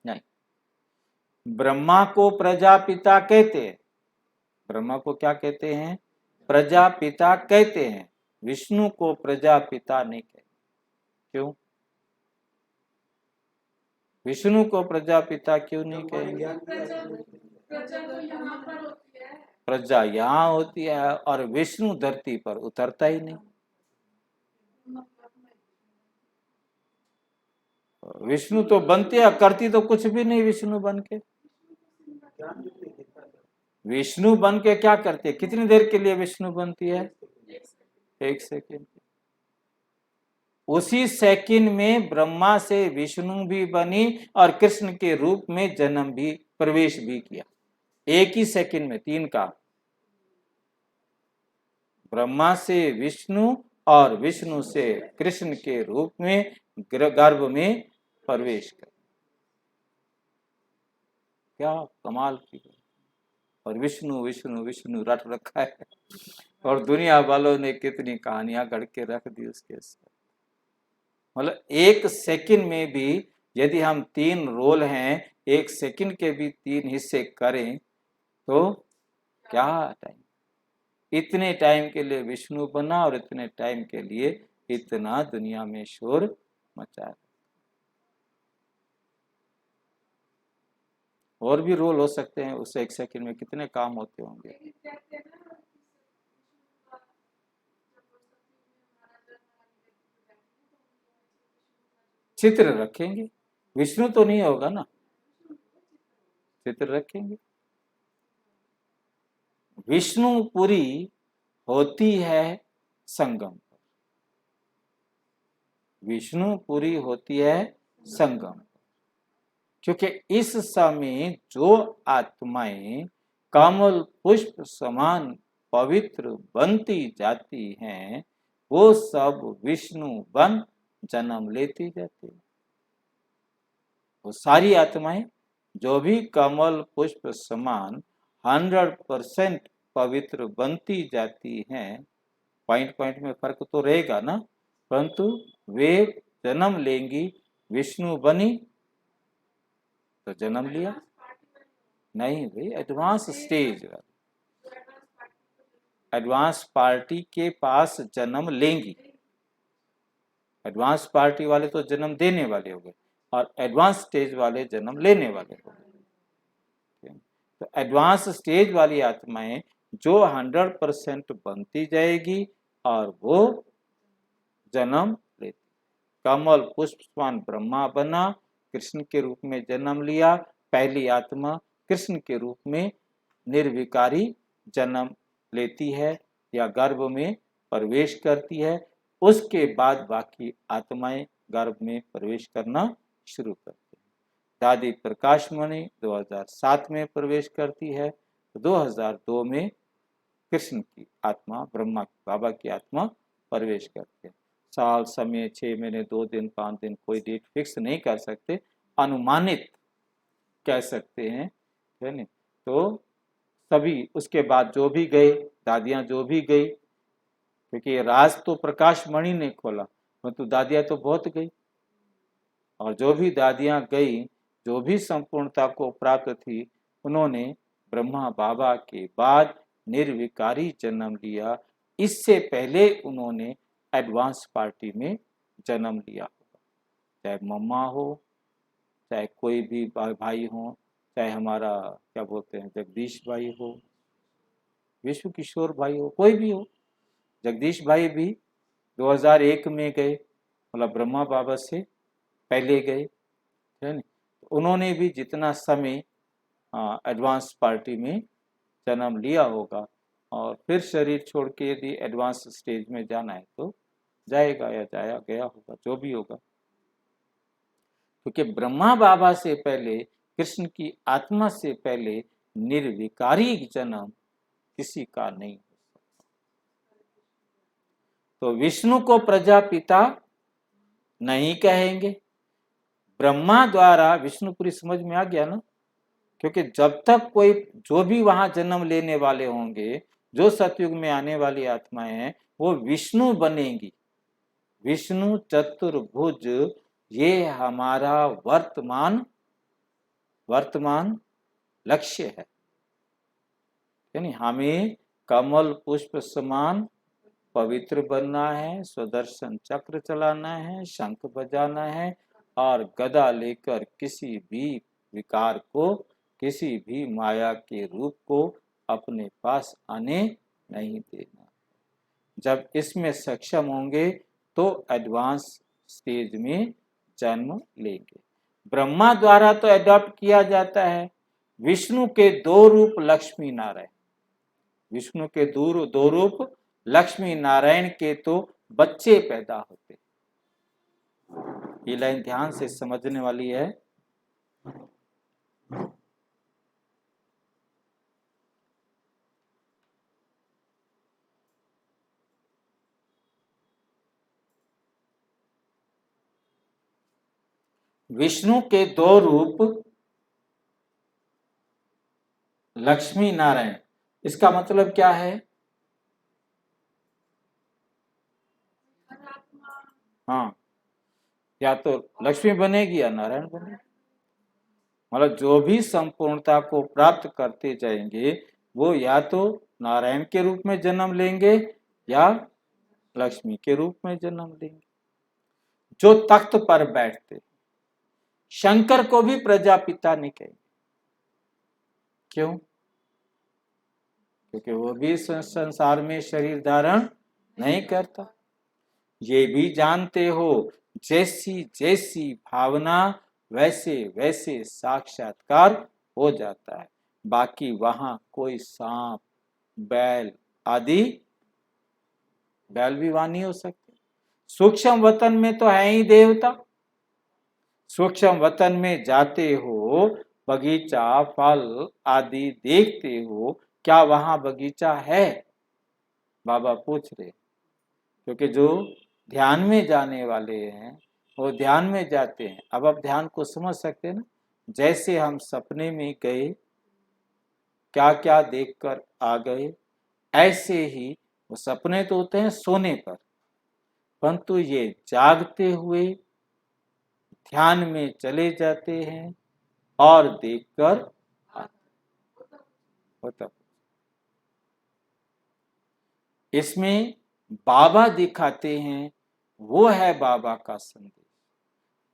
A: नहीं। ब्रह्मा को प्रजापिता कहते हैं। ब्रह्मा को क्या कहते हैं? प्रजापिता कहते हैं। विष्णु को प्रजापिता नहीं कहते। क्यों? विष्णु को प्रजापिता क्यों नहीं कहेंगे? प्रजा यहाँ होती है और विष्णु धरती पर उतरता ही नहीं। विष्णु तो बनते हैं, करती तो कुछ भी नहीं विष्णु बन के। विष्णु बन के क्या करती है? कितनी देर के लिए विष्णु बनती है? 1 सेकेंड। उसी सेकंड में ब्रह्मा से विष्णु भी बनी और कृष्ण के रूप में जन्म भी, प्रवेश भी किया। एक ही सेकंड में 3 का। ब्रह्मा से विष्णु और विष्णु से कृष्ण के रूप में गर्भ में प्रवेश कर। क्या कमाल की। और विष्णु विष्णु विष्णु रट रखा है, और दुनिया वालों ने कितनी कहानियां गढ़ के रख दी उसके साथ। मतलब 1 सेकंड में भी यदि हम 3 रोल हैं, 1 सेकंड के भी 3 हिस्से करें तो क्या टाइम। इतने टाइम के लिए विष्णु बना और इतने टाइम के लिए इतना दुनिया में शोर मचा। और भी रोल हो सकते हैं, उस 1 सेकंड में कितने काम होते होंगे। चित्र रखेंगे, विष्णु तो नहीं होगा ना, चित्र रखेंगे। विष्णुपुरी होती है संगम पर, विष्णुपुरी होती है संगम पर, क्योंकि इस समय जो आत्माएं कमल पुष्प समान पवित्र बनती जाती हैं, वो सब विष्णु बन जन्म लेती जाती है। वो सारी आत्माएं जो भी कमल पुष्प समान 100% पवित्र बनती जाती हैं, पॉइंट पॉइंट में फर्क तो रहेगा ना, परंतु वे जन्म लेंगी। विष्णु बनी तो जन्म लिया नहीं भाई, एडवांस स्टेज, एडवांस पार्टी के पास जन्म लेंगी। एडवांस पार्टी वाले तो जन्म देने वाले हो गए, और एडवांस स्टेज वाले जन्म लेने वाले हो गए। तो एडवांस स्टेज वाली आत्माएं जो 100% बनती जाएगी और वो जन्म लेती। कमल पुष्पवान ब्रह्मा बना, कृष्ण के रूप में जन्म लिया। पहली आत्मा कृष्ण के रूप में निर्विकारी जन्म लेती है या गर्भ में प्रवेश करती है। उसके बाद बाकी आत्माएं गर्भ में प्रवेश करना शुरू करती हैं। दादी प्रकाश मणि 2007 में प्रवेश करती है, तो 2002 में कृष्ण की आत्मा, ब्रह्मा बाबा की आत्मा प्रवेश करती है। साल, समय, 6 महीने, 2 दिन, 5 दिन, कोई डेट फिक्स नहीं कर सकते, अनुमानित कह सकते हैं, है नहीं। तो सभी उसके बाद जो भी गए, दादियां जो भी गई, क्योंकि राज तो प्रकाश मणि ने खोला, परंतु दादियां तो बहुत गई, और जो भी दादियां गई, जो भी संपूर्णता को प्राप्त थी, उन्होंने ब्रह्मा बाबा के बाद निर्विकारी जन्म लिया। इससे पहले उन्होंने एडवांस पार्टी में जन्म लिया होगा, चाहे मम्मा हो, चाहे कोई भी भाई हो, चाहे हमारा क्या बोलते हैं जगदीश भाई हो, विश्व किशोर भाई हो, कोई भी हो। जगदीश भाई भी 2001 में गए, मतलब ब्रह्मा बाबा से पहले गए, है ना। उन्होंने भी जितना समय एडवांस पार्टी में जन्म लिया होगा, और फिर शरीर छोड़ के यदि एडवांस स्टेज में जाना है तो जाएगा, या जाया गया होगा, जो भी होगा। क्योंकि ब्रह्मा बाबा से पहले, कृष्ण की आत्मा से पहले निर्विकारी जन्म किसी का नहीं हो सकता। तो विष्णु को प्रजापिता नहीं कहेंगे, ब्रह्मा द्वारा विष्णुपुरी समझ में आ गया ना। क्योंकि जब तक कोई, जो भी वहां जन्म लेने वाले होंगे, जो सतयुग में आने वाली आत्माएं हैं, वो विष्णु बनेंगी। विष्णु चतुर्भुज, ये हमारा वर्तमान लक्ष्य है। यानी हमें कमल पुष्प समान पवित्र बनना है, सुदर्शन चक्र चलाना है, शंख बजाना है, और गदा लेकर किसी भी विकार को, किसी भी माया के रूप को अपने पास आने नहीं देना। जब इसमें सक्षम होंगे तो एडवांस स्टेज में जन्म लेंगे। ब्रह्मा द्वारा तो एडॉप्ट किया जाता है। विष्णु के 2 रूप लक्ष्मी नारायण, विष्णु के दो रूप लक्ष्मी नारायण के तो बच्चे पैदा होते। ये लाइन ध्यान से समझने वाली है। विष्णु के 2 रूप लक्ष्मी नारायण, इसका मतलब क्या है? हाँ, या तो लक्ष्मी बनेगी या नारायण बनेगी। मतलब जो भी संपूर्णता को प्राप्त करते जाएंगे, वो या तो नारायण के रूप में जन्म लेंगे या लक्ष्मी के रूप में जन्म लेंगे। जो तख्त पर बैठते, शंकर को भी प्रजापिता नहीं कहेंगे। क्यों? क्योंकि वो भी संसार में शरीर धारण नहीं करता। ये भी जानते हो, जैसी जैसी भावना वैसे वैसे साक्षात्कार हो जाता है। बाकी वहां कोई सांप, बैल आदि, बैल भी वहां नहीं हो सकते। सूक्ष्म वतन में तो है ही देवता। सूक्ष्म वतन में जाते हो, बगीचा, फल आदि देखते हो, क्या वहां बगीचा है? बाबा पूछ रहे। क्योंकि जो ध्यान में जाने वाले हैं, वो ध्यान में जाते हैं। अब आप ध्यान को समझ सकते हैं ना। जैसे हम सपने में गए, क्या क्या देखकर आ गए, ऐसे ही वो सपने तो होते हैं सोने पर, परंतु ये जागते हुए ध्यान में चले जाते हैं और देखकर होता। इसमें बाबा दिखाते हैं, वो है बाबा का संदेश,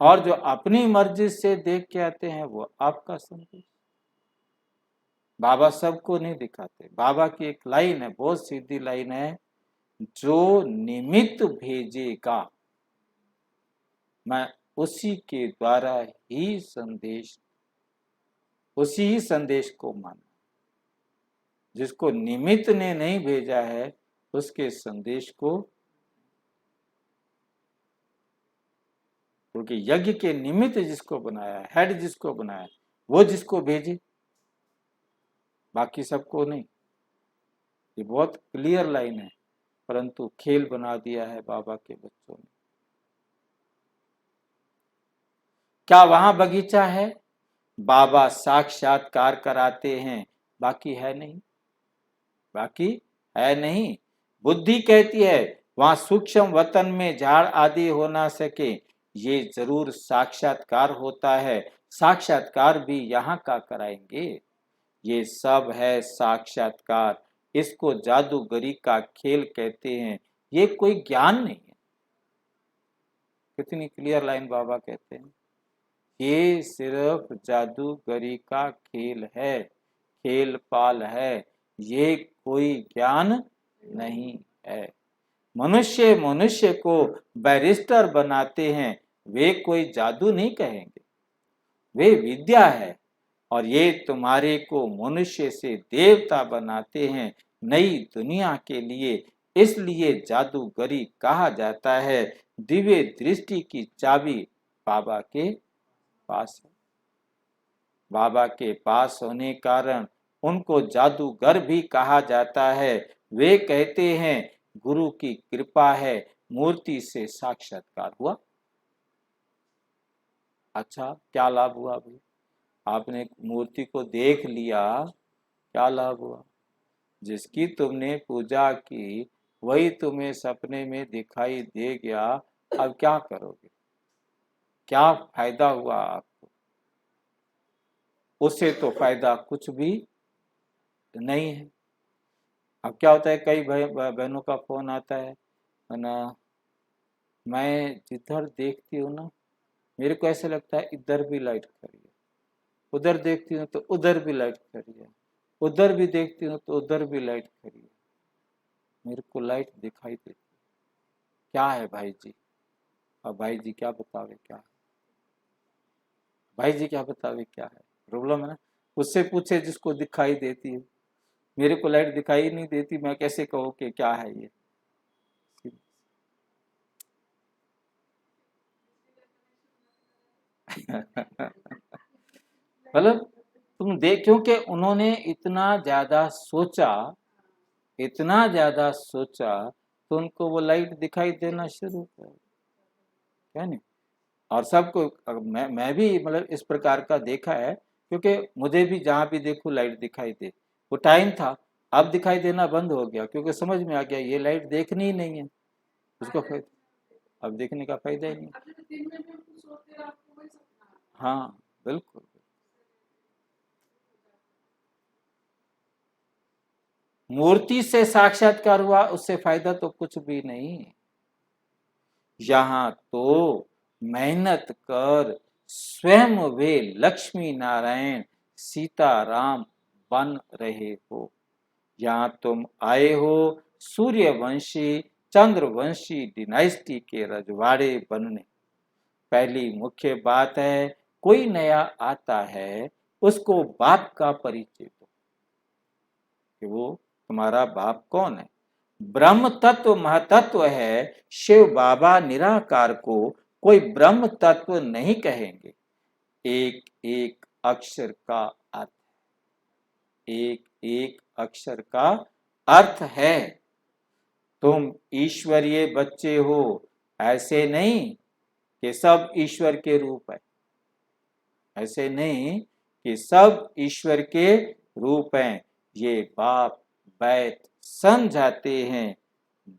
A: और जो अपनी मर्जी से देख के आते हैं वो आपका संदेश। बाबा सबको नहीं दिखाते। बाबा की एक लाइन है, बहुत सीधी लाइन है, जो निमित्त भेजेगा मैं उसी के द्वारा ही संदेश, उसी ही संदेश को माना। जिसको निमित्त ने नहीं भेजा है, उसके संदेश को क्योंकि यज्ञ के निमित्त जिसको बनाया, हेड जिसको बनाया, वो जिसको भेजे, बाकी सबको नहीं। ये बहुत क्लियर लाइन है, परंतु खेल बना दिया है बाबा के बच्चों ने। क्या वहां बगीचा है? बाबा साक्षात्कार कराते हैं, बाकी है नहीं, बाकी है नहीं। बुद्धि कहती है वहां सूक्ष्म वतन में झाड़ आदि हो ना सके, ये जरूर साक्षात्कार होता है। साक्षात्कार भी यहाँ का कराएंगे। ये सब है साक्षात्कार, इसको जादूगरी का खेल कहते हैं, ये कोई ज्ञान नहीं है। कितनी क्लियर लाइन बाबा कहते हैं, ये सिर्फ जादूगरी का खेल है, खेल पाल है, ये कोई ज्ञान नहीं है। मनुष्य मनुष्य को बैरिस्टर बनाते हैं, वे कोई जादू नहीं कहेंगे, वे विद्या है। और ये तुम्हारे को मनुष्य से देवता बनाते हैं नई दुनिया के लिए, इसलिए जादूगरी कहा जाता है। दिव्य दृष्टि की चाबी बाबा के पास है। बाबा के पास होने कारण उनको जादूगर भी कहा जाता है। वे कहते हैं गुरु की कृपा है, मूर्ति से साक्षात्कार हुआ। अच्छा, क्या लाभ हुआ भाई? आपने मूर्ति को देख लिया, क्या लाभ हुआ? जिसकी तुमने पूजा की वही तुम्हें सपने में दिखाई दे गया, अब क्या करोगे? क्या फायदा हुआ आपको? उससे तो फायदा कुछ भी नहीं है। अब क्या होता है, कई बहनों का फोन आता है ना, मैं जिधर देखती हूँ ना, मेरे को ऐसा लगता है इधर भी लाइट खड़ी है, उधर देखती हूँ तो उधर भी लाइट खड़ी है, उधर भी देखती हूँ तो उधर भी लाइट खड़ी है, मेरे को लाइट दिखाई देती है। क्या है भाई जी? अब भाई जी क्या बतावे क्या है? भाई जी क्या बतावे क्या है? प्रॉब्लम है ना। उससे पूछे जिसको दिखाई देती है, मेरे को लाइट दिखाई नहीं देती, मैं कैसे कहूँ कि क्या है ये? मतलब तुम देख, क्योंकि उन्होंने इतना ज्यादा सोचा, इतना ज्यादा सोचा, तो उनको वो लाइट दिखाई देना शुरू कर, क्या नहीं? और सबको, मैं भी मतलब इस प्रकार का देखा है, क्योंकि मुझे भी जहाँ भी देखूं लाइट दिखाई दे। वो टाइम था, अब दिखाई देना बंद हो गया, क्योंकि समझ में आ गया ये लाइट देखनी ही नहीं है, उसको फायदा, अब देखने का फायदा ही नहीं। हाँ, बिल्कुल। मूर्ति से साक्षात्कार हुआ, उससे फायदा तो कुछ भी नहीं। यहाँ तो मेहनत कर स्वयं वे लक्ष्मी नारायण सीताराम बन रहे हो। यहाँ तुम आए हो सूर्यवंशी चंद्रवंशी डिनाइस्टी के रजवाड़े बनने। पहली मुख्य बात है, कोई नया आता है उसको बाप का परिचय दो, कि वो तुम्हारा बाप कौन है। ब्रह्म तत्व महतत्व है, शिव बाबा निराकार को कोई ब्रह्म तत्व नहीं कहेंगे। एक एक अक्षर का अर्थ, एक एक अक्षर का अर्थ है। तुम ईश्वरीय बच्चे हो, ऐसे नहीं कि सब ईश्वर के रूप है, ऐसे नहीं कि सब ईश्वर के रूप हैं। ये बाप बैत समझाते हैं,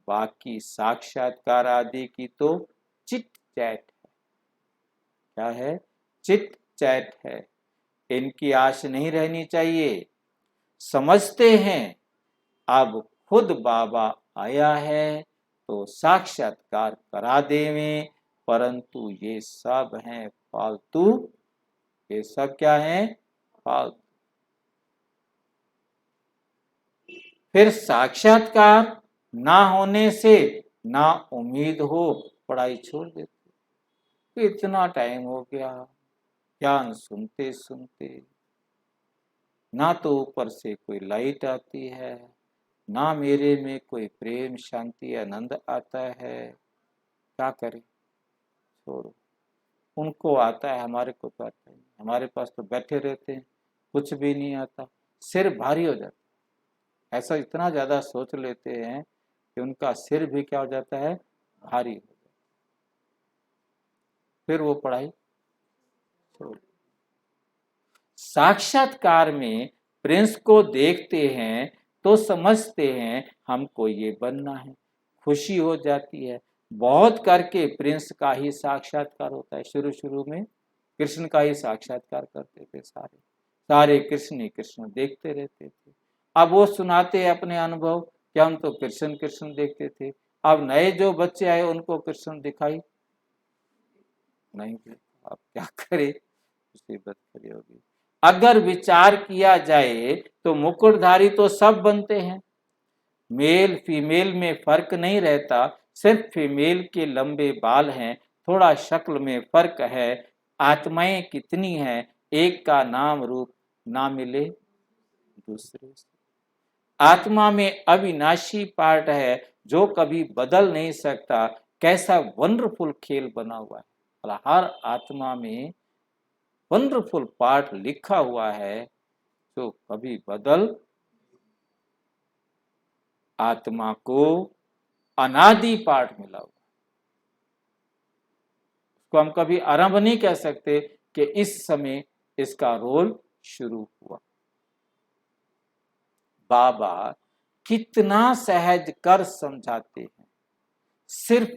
A: बाकी साक्षात्कार आदि की तो चिट चैट है। क्या है? चिट चैट है। इनकी आश नहीं रहनी चाहिए। समझते हैं अब खुद बाबा आया है तो साक्षात्कार करा देवें, परंतु ये सब हैं फालतू। ये सब क्या है? फालतू। फिर साक्षात्कार ना होने से ना उम्मीद हो, पढ़ाई छोड़ देते। इतना टाइम हो गया ज्ञान सुनते सुनते, ना तो ऊपर से कोई लाइट आती है, ना मेरे में कोई प्रेम शांति आनंद आता है। क्या करें? छोड़ो। उनको आता है, हमारे को तो आता ही नहीं। हमारे पास तो बैठे रहते हैं, कुछ भी नहीं आता, सिर भारी हो जाता है। ऐसा इतना ज़्यादा सोच लेते हैं कि उनका सिर भी क्या हो जाता है, भारी हो जाता है। फिर वो पढ़ाई छोड़। साक्षात्कार में प्रिंस को देखते हैं तो समझते हैं हमको ये बनना है, खुशी हो जाती है। बहुत करके प्रिंस का ही साक्षात्कार होता है। शुरू शुरू में कृष्ण का ही साक्षात्कार करते थे, सारे सारे कृष्ण ही कृष्ण देखते रहते थे। अब वो सुनाते हैं अपने अनुभव कि हम तो कृष्ण कृष्ण देखते थे। अब नए जो बच्चे आए उनको कृष्ण दिखाई नहीं देता, अब क्या करे, मुसीबत खड़ी होगी। अगर विचार किया जाए तो मुकुटधारी तो सब बनते हैं, मेल फीमेल में फर्क नहीं रहता, सिर्फ फीमेल के लंबे बाल हैं, थोड़ा शक्ल में फर्क है। आत्माएं कितनी हैं, एक का नाम रूप ना मिले दूसरे से। आत्मा में अविनाशी पार्ट है जो कभी बदल नहीं सकता। कैसा वंडरफुल खेल बना हुआ है। हर आत्मा में वंडरफुल पार्ट लिखा हुआ है जो कभी बदल। आत्मा को अनादि पार्ट मिला हुआ, उसको हम कभी आरंभ नहीं कह सकते कि इस समय इसका रोल शुरू हुआ। बाबा कितना सहज कर समझाते हैं। सिर्फ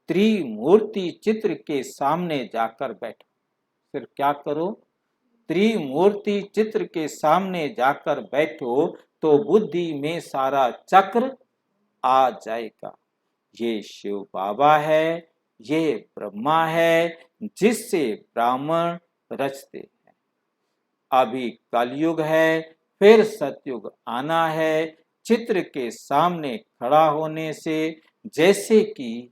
A: त्रिमूर्ति चित्र के सामने जाकर बैठो। सिर्फ क्या करो, त्रिमूर्ति चित्र के सामने जाकर बैठो तो बुद्धि में सारा चक्र आ जाएगा। ये शिव बाबा है, ये ब्रह्मा है, जिससे ब्राह्मण रचते हैं। अभी कलयुग है, फिर सतयुग आना है। चित्र के सामने खड़ा होने से जैसे कि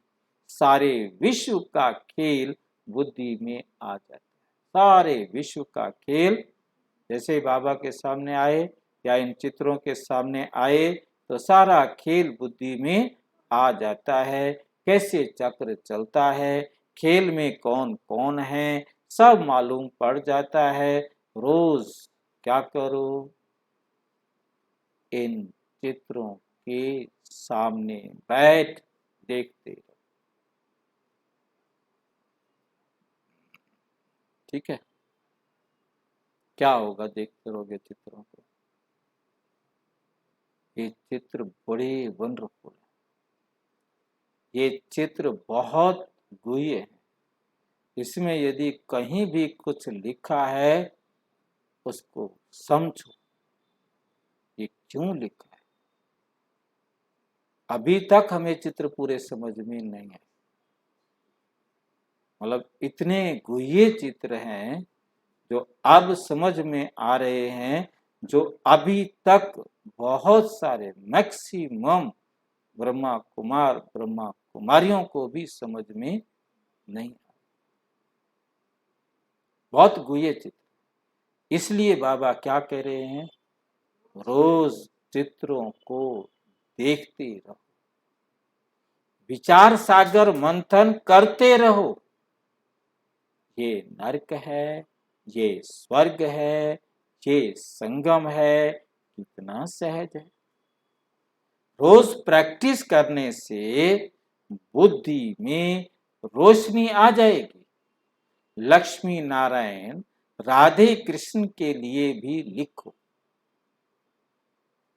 A: सारे विश्व का खेल बुद्धि में आ जाता है। सारे विश्व का खेल जैसे बाबा के सामने आए या इन चित्रों के सामने आए तो सारा खेल बुद्धि में आ जाता है। कैसे चक्र चलता है, खेल में कौन कौन है, सब मालूम पड़ जाता है। रोज क्या करो, इन चित्रों के सामने बैठ देखते रहो। ठीक है, क्या होगा देखते रहोगे चित्रों को। ये चित्र बड़े वंडरफुल है, ये चित्र बहुत गुह्य है। इसमें यदि कहीं भी कुछ लिखा है उसको समझो, ये क्यों लिखा है। अभी तक हमें चित्र पूरे समझ में नहीं आए, मतलब इतने गुह्य चित्र हैं जो अब समझ में आ रहे हैं, जो अभी तक बहुत सारे मैक्सिमम ब्रह्मा कुमार ब्रह्मा कुमारियों को भी समझ में नहीं आया। बहुत गुह्य चित्र। इसलिए बाबा क्या कह रहे हैं, रोज चित्रों को देखते रहो, विचार सागर मंथन करते रहो। ये नरक है, ये स्वर्ग है, ये संगम है, कितना सहज है। रोज प्रैक्टिस करने से बुद्धि में रोशनी आ जाएगी। लक्ष्मी नारायण राधे कृष्ण के लिए भी लिखो।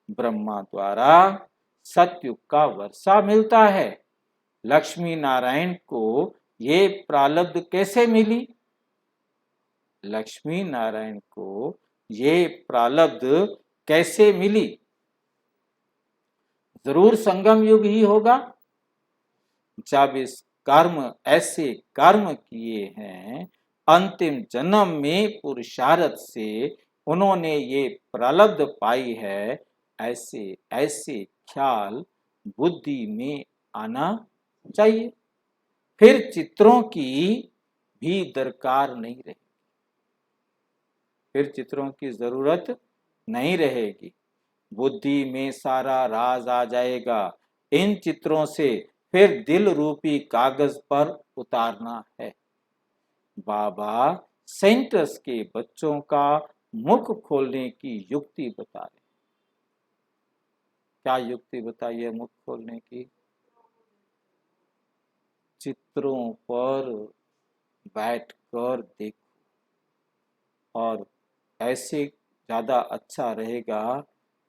A: ब्रह्मा द्वारा सतयुग का वर्षा मिलता है। लक्ष्मी नारायण को ये प्रारब्ध कैसे मिली, लक्ष्मी नारायण को ये प्रारब्ध कैसे मिली। जरूर संगम युग ही होगा, जब इस कर्म ऐसे कर्म किए हैं अंतिम जन्म में पुरुषार्थ से उन्होंने ये प्रारब्ध पाई है। ऐसे ऐसे ख्याल बुद्धि में आना चाहिए, फिर चित्रों की भी दरकार नहीं रहेगी, फिर चित्रों की जरूरत नहीं रहेगी। बुद्धि में सारा राज आ जाएगा। इन चित्रों से फिर दिल रूपी कागज पर उतारना है। बाबा सेंटर्स के बच्चों का मुख खोलने की युक्ति बता रहे। क्या युक्ति बताई है मुख खोलने की? चित्रों पर बैठकर देखो, और ऐसे ज्यादा अच्छा रहेगा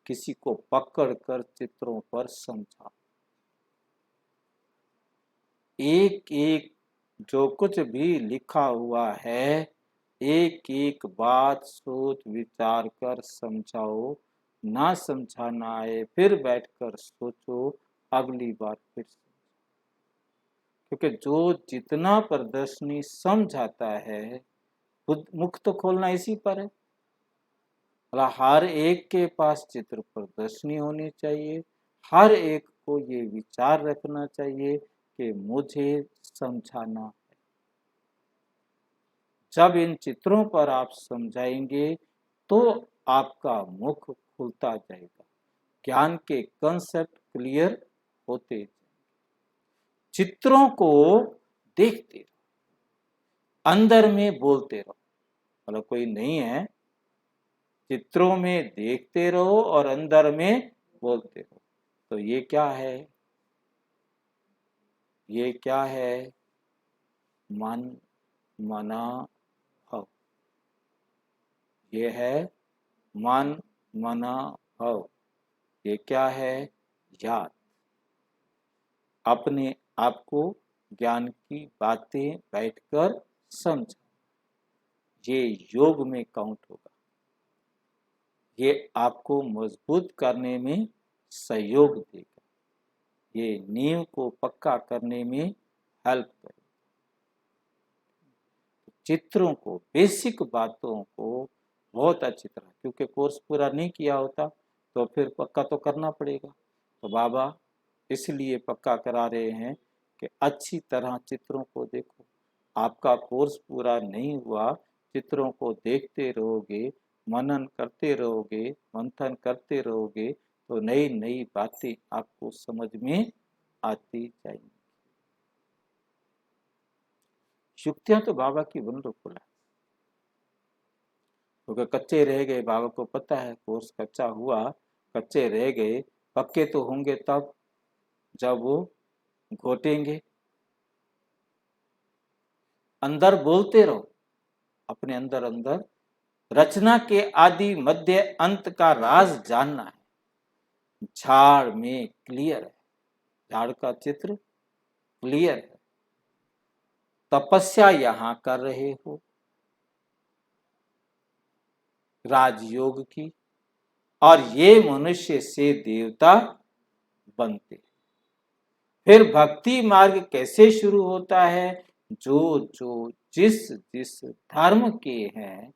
A: किसी को पकड़कर चित्रों पर समझा। एक एक जो कुछ भी लिखा हुआ है, एक एक बात सोच विचार कर समझाओ। ना समझाना आए फिर बैठकर सोचो, अगली बार फिर क्योंकि जो जितना प्रदर्शनी समझाता है, मुख तो खोलना इसी पर है। मतलब हर एक के पास चित्र प्रदर्शनी होनी चाहिए, हर एक को ये विचार रखना चाहिए कि मुझे समझाना है। जब इन चित्रों पर आप समझाएंगे तो आपका मुख खुलता जाएगा, ज्ञान के कंसेप्ट क्लियर होते जाएंगे। चित्रों को देखते रहो, अंदर में बोलते रहो। मतलब कोई नहीं है, चित्रों में देखते रहो और अंदर में बोलते रहो। तो ये क्या है? ये क्या है? मन, मना, भव। ये है मन, मना, भव। ये क्या है? याद। अपने आप को ज्ञान की बातें बैठकर समझ, ये योग में काउंट होगा। ये आपको मजबूत करने में सहयोग देगा, ये नींव को पक्का करने में हेल्प करेगा। चित्रों को, बेसिक बातों को बहुत अच्छी तरह, क्योंकि कोर्स पूरा नहीं किया होता तो फिर पक्का तो करना पड़ेगा। तो बाबा इसलिए पक्का करा रहे हैं कि अच्छी तरह चित्रों को देखो। आपका कोर्स पूरा नहीं हुआ, चित्रों को देखते रहोगे, मनन करते रहोगे, मंथन करते रहोगे, तो नई नई बातें आपको समझ में आती जाएंगी। युक्तियां तो बाबा की वंडरफुल है, क्योंकि कच्चे रह गए। बाबा को पता है कोर्स कच्चा हुआ, कच्चे रह गए, पक्के तो होंगे तब जब वो घोटेंगे। अंदर बोलते रहो, अपने अंदर अंदर रचना के आदि मध्य अंत का राज जानना है। झाड़ में क्लियर है, झाड़ का चित्र क्लियर है। तपस्या यहां कर रहे हो राजयोग की, और ये मनुष्य से देवता बनते। फिर भक्ति मार्ग कैसे शुरू होता है? जो जो जिस जिस धर्म के हैं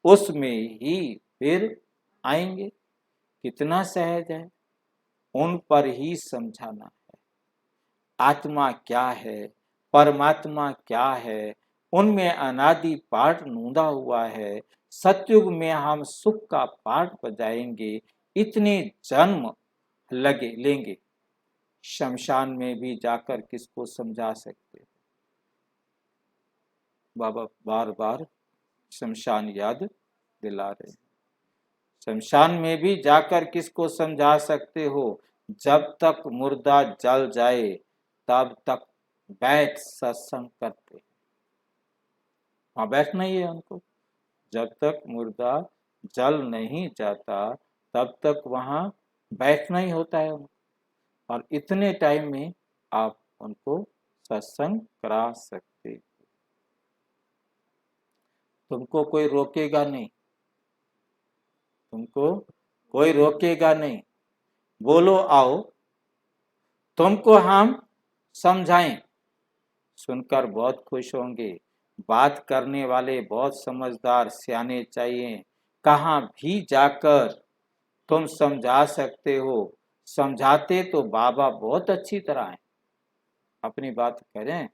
A: उसमें ही फिर आएंगे। कितना सहज है, उन पर ही समझाना है। आत्मा क्या है, परमात्मा क्या है, उनमें अनादि पाठ नूंदा हुआ है। सतयुग में हम सुख का पाठ बजाएंगे, इतने जन्म लगे लेंगे, शमशान में भी जाकर किसको समझा सकते? बाबा बार बार शमशान याद दिला रहे हैं। शमशान में भी जाकर किसको समझा सकते हो? जब तक मुर्दा जल जाए तब तक बैठ सत्संग करते। वहां बैठना ही है उनको। जब तक मुर्दा जल नहीं जाता तब तक वहां बैठना ही होता है उनको, और इतने टाइम में आप उनको सत्संग करा सकते। तुमको कोई रोकेगा नहीं, तुमको कोई रोकेगा नहीं। बोलो आओ, तुमको हम समझाएं, सुनकर बहुत खुश होंगे। बात करने वाले बहुत समझदार सियाने चाहिए। कहाँ भी जाकर तुम समझा सकते हो। समझाते तो बाबा बहुत अच्छी तरह है। अपनी बात करें,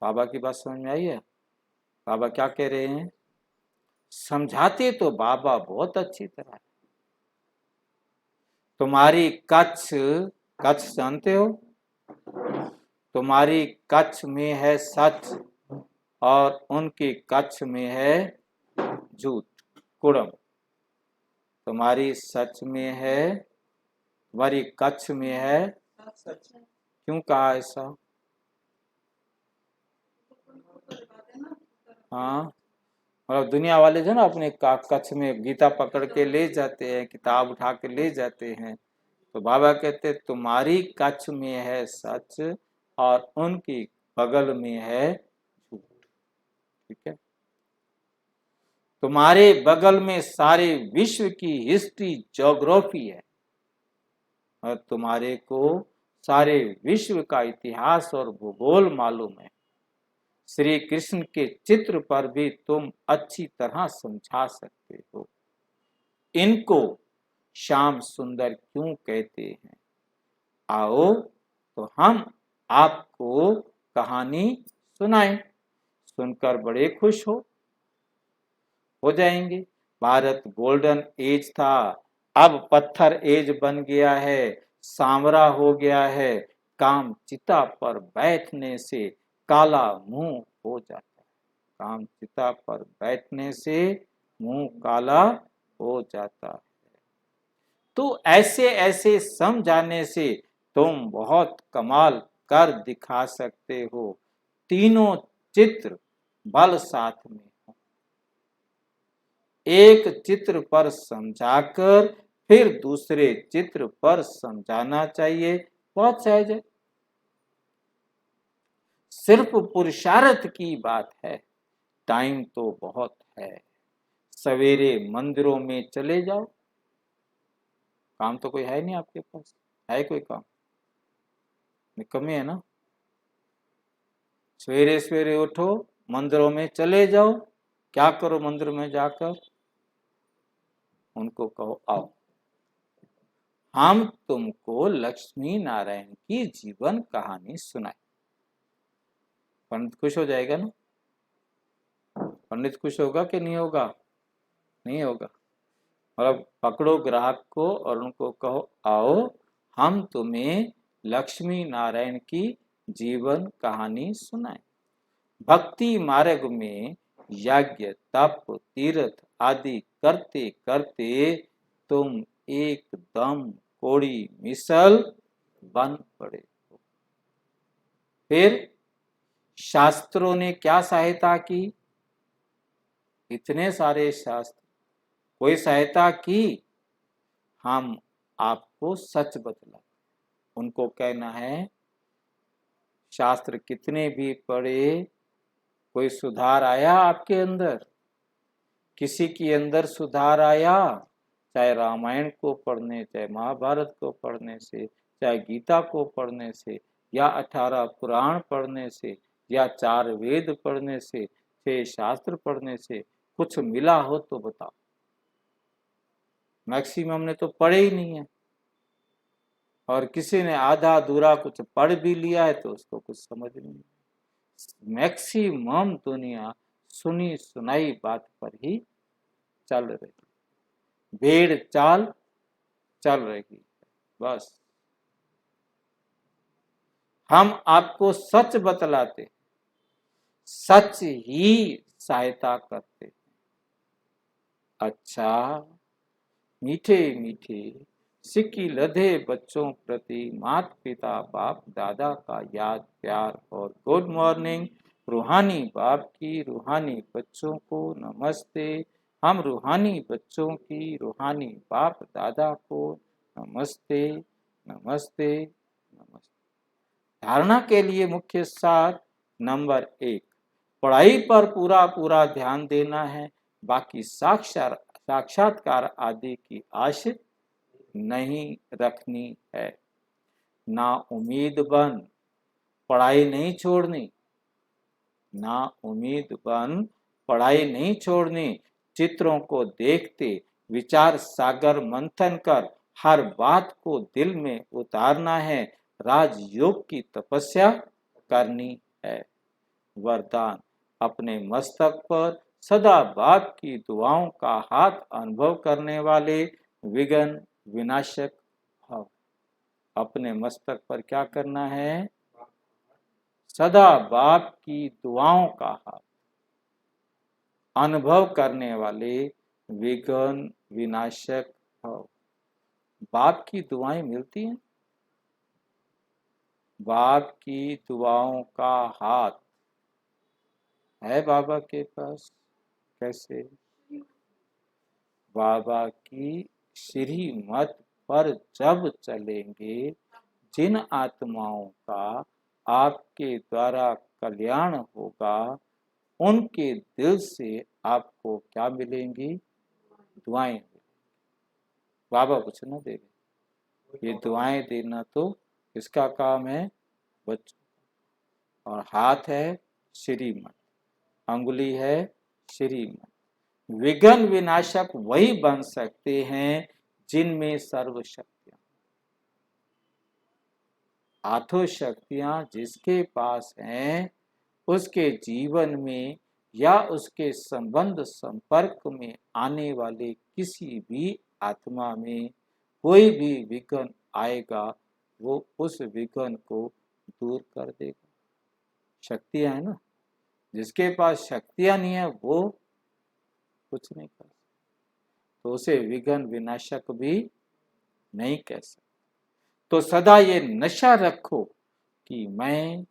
A: बाबा की बात समझ में आई है? बाबा क्या कह रहे हैं? समझाते तो बाबा बहुत अच्छी तरह है। तुम्हारी कच्छ, कच्छ जानते हो? तुम्हारी कच्छ में है सच, और उनकी कच्छ में है झूठ, कुड़म। तुम्हारी सच में है, तुम्हारी कच्छ में है।
B: सच।
A: क्यों कहा ऐसा? हाँ, मतलब दुनिया वाले जो ना अपने कच्छ में गीता पकड़ के ले जाते हैं, किताब उठा के ले जाते हैं, तो बाबा कहते तुम्हारी कच्छ में है सच और उनकी बगल में है झूठ। ठीक है, तुम्हारे बगल में सारे विश्व की हिस्ट्री, ज्योग्राफी है और तुम्हारे को सारे विश्व का इतिहास और भूगोल मालूम है। श्री कृष्ण के चित्र पर भी तुम अच्छी तरह समझा सकते हो। इनको श्याम सुंदर क्यों कहते हैं? आओ तो हम आपको कहानी सुनाएं, सुनकर बड़े खुश हो जाएंगे। भारत गोल्डन एज था, अब पत्थर एज बन गया है, सांवरा हो गया है। काम चिता पर बैठने से काला मुंह हो जाता है। काम चिता पर बैठने से मुंह काला हो जाता है। तो ऐसे ऐसे समझाने से तुम बहुत कमाल कर दिखा सकते हो। तीनों चित्र बल साथ में हो। एक चित्र पर समझाकर फिर दूसरे चित्र पर समझाना चाहिए, बहुत सहज है। सिर्फ पुरुषार्थ की बात है, टाइम तो बहुत है। सवेरे मंदिरों में चले जाओ। काम तो कोई है नहीं आपके पास, है कोई काम? कमी है ना। सवेरे सवेरे उठो, मंदिरों में चले जाओ। क्या करो मंदिर में जाकर? उनको कहो आओ, हम तुमको लक्ष्मी नारायण की जीवन कहानी सुनाए। पंडित खुश हो जाएगा ना? पंडित खुश होगा कि नहीं होगा? नहीं होगा। मतलब पकड़ो ग्राहक को और उनको कहो आओ, हम तुम्हें लक्ष्मी नारायण की जीवन कहानी सुनाए। भक्ति मार्ग में यज्ञ, तप, तीर्थ आदि करते करते तुम एकदम कोड़ी मिसल बन पड़े। फिर शास्त्रों ने क्या सहायता की? इतने सारे शास्त्र, कोई सहायता की? हम आपको सच बतला। उनको कहना है शास्त्र कितने भी पढ़े, कोई सुधार आया आपके अंदर? किसी के अंदर सुधार आया? चाहे रामायण को पढ़ने, चाहे महाभारत को पढ़ने से, चाहे गीता को पढ़ने से, या 18 पुराण पढ़ने से, या 4 वेद पढ़ने से, 6 शास्त्र पढ़ने से कुछ मिला हो तो बताओ। मैक्सिमम ने तो पढ़े ही नहीं है, और किसी ने आधा अधूरा कुछ पढ़ भी लिया है तो उसको कुछ समझ नहीं। मैक्सिमम दुनिया सुनी सुनाई बात पर ही चल रही, भेड़ चाल चल रही। बस हम आपको सच बतलाते, सच ही सहायता करते। अच्छा, मीठे मीठे सिक्की लधे बच्चों प्रति माता पिता बाप दादा का याद प्यार और गुड मॉर्निंग। रूहानी बाप की रूहानी बच्चों को नमस्ते। हम रूहानी बच्चों की रूहानी बाप दादा को नमस्ते नमस्ते नमस्ते। धारणा के लिए मुख्य सार नंबर 1, पढ़ाई पर पूरा पूरा ध्यान देना है, बाकी साक्षात्कार आदि की आश नहीं रखनी है। ना उम्मीद बन, पढ़ाई नहीं छोड़नी। ना उम्मीद बन, पढ़ाई नहीं छोड़नी। चित्रों को देखते विचार सागर मंथन कर हर बात को दिल में उतारना है। राजयोग की तपस्या करनी है। वरदान, अपने मस्तक पर सदा बाप की दुआओं का हाथ अनुभव करने वाले विघ्न विनाशक भाव। अपने मस्तक पर क्या करना है? सदा बाप की दुआओं का हाथ। अनुभव करने वाले विघ्न विनाशक हो। बाप की दुआएं मिलती हैं। बाप की दुआओं का हाथ है बाबा के पास। कैसे? बाबा की श्रीमत पर जब चलेंगे, जिन आत्माओं का आपके द्वारा कल्याण होगा, उनके दिल से आपको क्या मिलेंगी? दुआएं। बाबा कुछ न देंगे। ये दुआएं देना तो इसका काम है बच्चों। और हाथ है श्रीमत, अंगुली है श्रीमत। विघ्न विनाशक वही बन सकते हैं जिनमें सर्व शक्तियां। आठों शक्तियां जिसके पास हैं, उसके जीवन में या उसके संबंध संपर्क में आने वाले किसी भी आत्मा में कोई भी विघ्न आएगा, वो उस विघ्न को दूर कर देगा। शक्तियां है ना। जिसके पास शक्तियां नहीं है वो कुछ नहीं कर सकता, तो उसे विघ्न विनाशक भी नहीं कह सकता। तो सदा ये नशा रखो कि मैं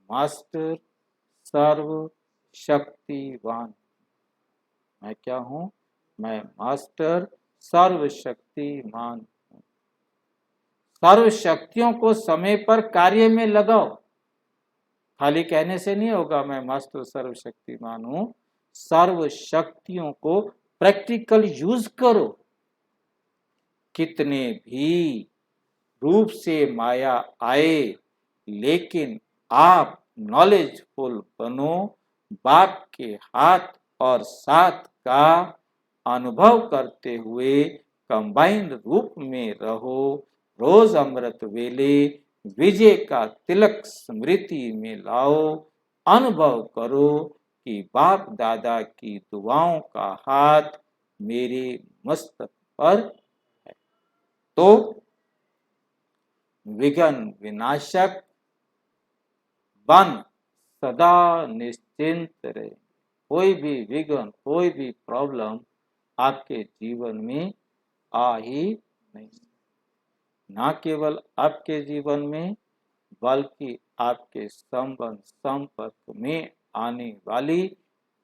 A: मास्टर सर्व शक्तिवान। मैं क्या हूं? मैं मास्टर सर्वशक्तिमान हूं। सर्व शक्तियों को समय पर कार्य में लगाओ। खाली कहने से नहीं होगा मैं मास्टर सर्वशक्तिमान हूं। सर्व शक्तियों को प्रैक्टिकल यूज करो। कितने भी रूप से माया आए, लेकिन आप नॉलेजफुल बनो। बाप के हाथ और साथ का अनुभव करते हुए कंबाइंड रूप में रहो। रोज अमृत वेले विजय का तिलक स्मृति में लाओ। अनुभव करो कि बाप दादा की दुआओं का हाथ मेरे मस्तक पर है। तो विघ्न विनाशक बन सदा निश्चिंत रहे। कोई भी विघ्न, कोई भी प्रॉब्लम आपके जीवन में आ ही नहीं। ना केवल आपके जीवन में, बल्कि आपके संबंध संपर्क में आने वाली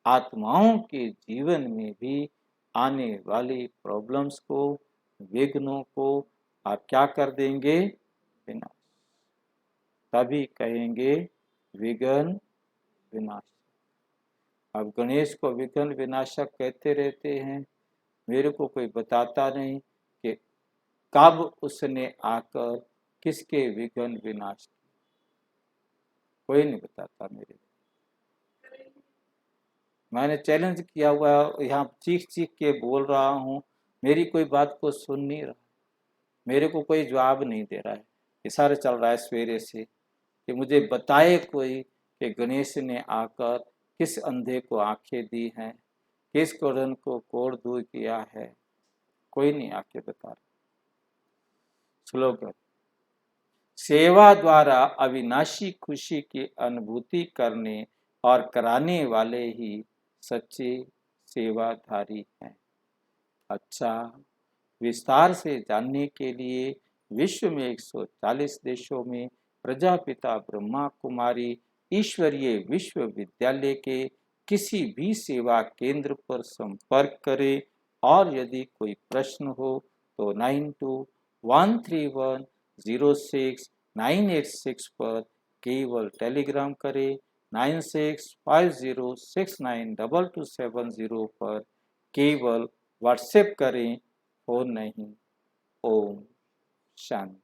A: आत्माओं के जीवन में भी आने वाली प्रॉब्लम्स को, विघ्नों को आप क्या कर देंगे? विनाश। तभी कहेंगे विघ्न विनाश। अब गणेश को विघ्न विनाशक कहते रहते हैं। मेरे को कोई बताता नहीं कि कब उसने आकर किसके विघ्न विनाश किए। कोई नहीं बताता मेरे को। मैंने चैलेंज किया हुआ, यहाँ चीख चीख के बोल रहा हूँ, मेरी कोई बात को सुन नहीं रहा। मेरे को कोई जवाब नहीं दे रहा है। इशारा चल रहा है सवेरे से कि मुझे बताए कोई कि गणेश ने आकर किस अंधे को आंखें दी हैं, किस कोढ़न को कोढ़ दूर किया है। कोई नहीं आके बता रहा। श्लोक: सेवा द्वारा अविनाशी खुशी की अनुभूति करने और कराने वाले ही सच्चे सेवाधारी हैं। अच्छा, विस्तार से जानने के लिए विश्व में 140 देशों में प्रजापिता ब्रह्मा कुमारी ईश्वरीय विश्वविद्यालय के किसी भी सेवा केंद्र पर संपर्क करें। और यदि कोई प्रश्न हो तो 9213106986 पर केवल टेलीग्राम करें। 9650692270 पर केवल व्हाट्सएप करें, फोन नहीं। ओम शांति।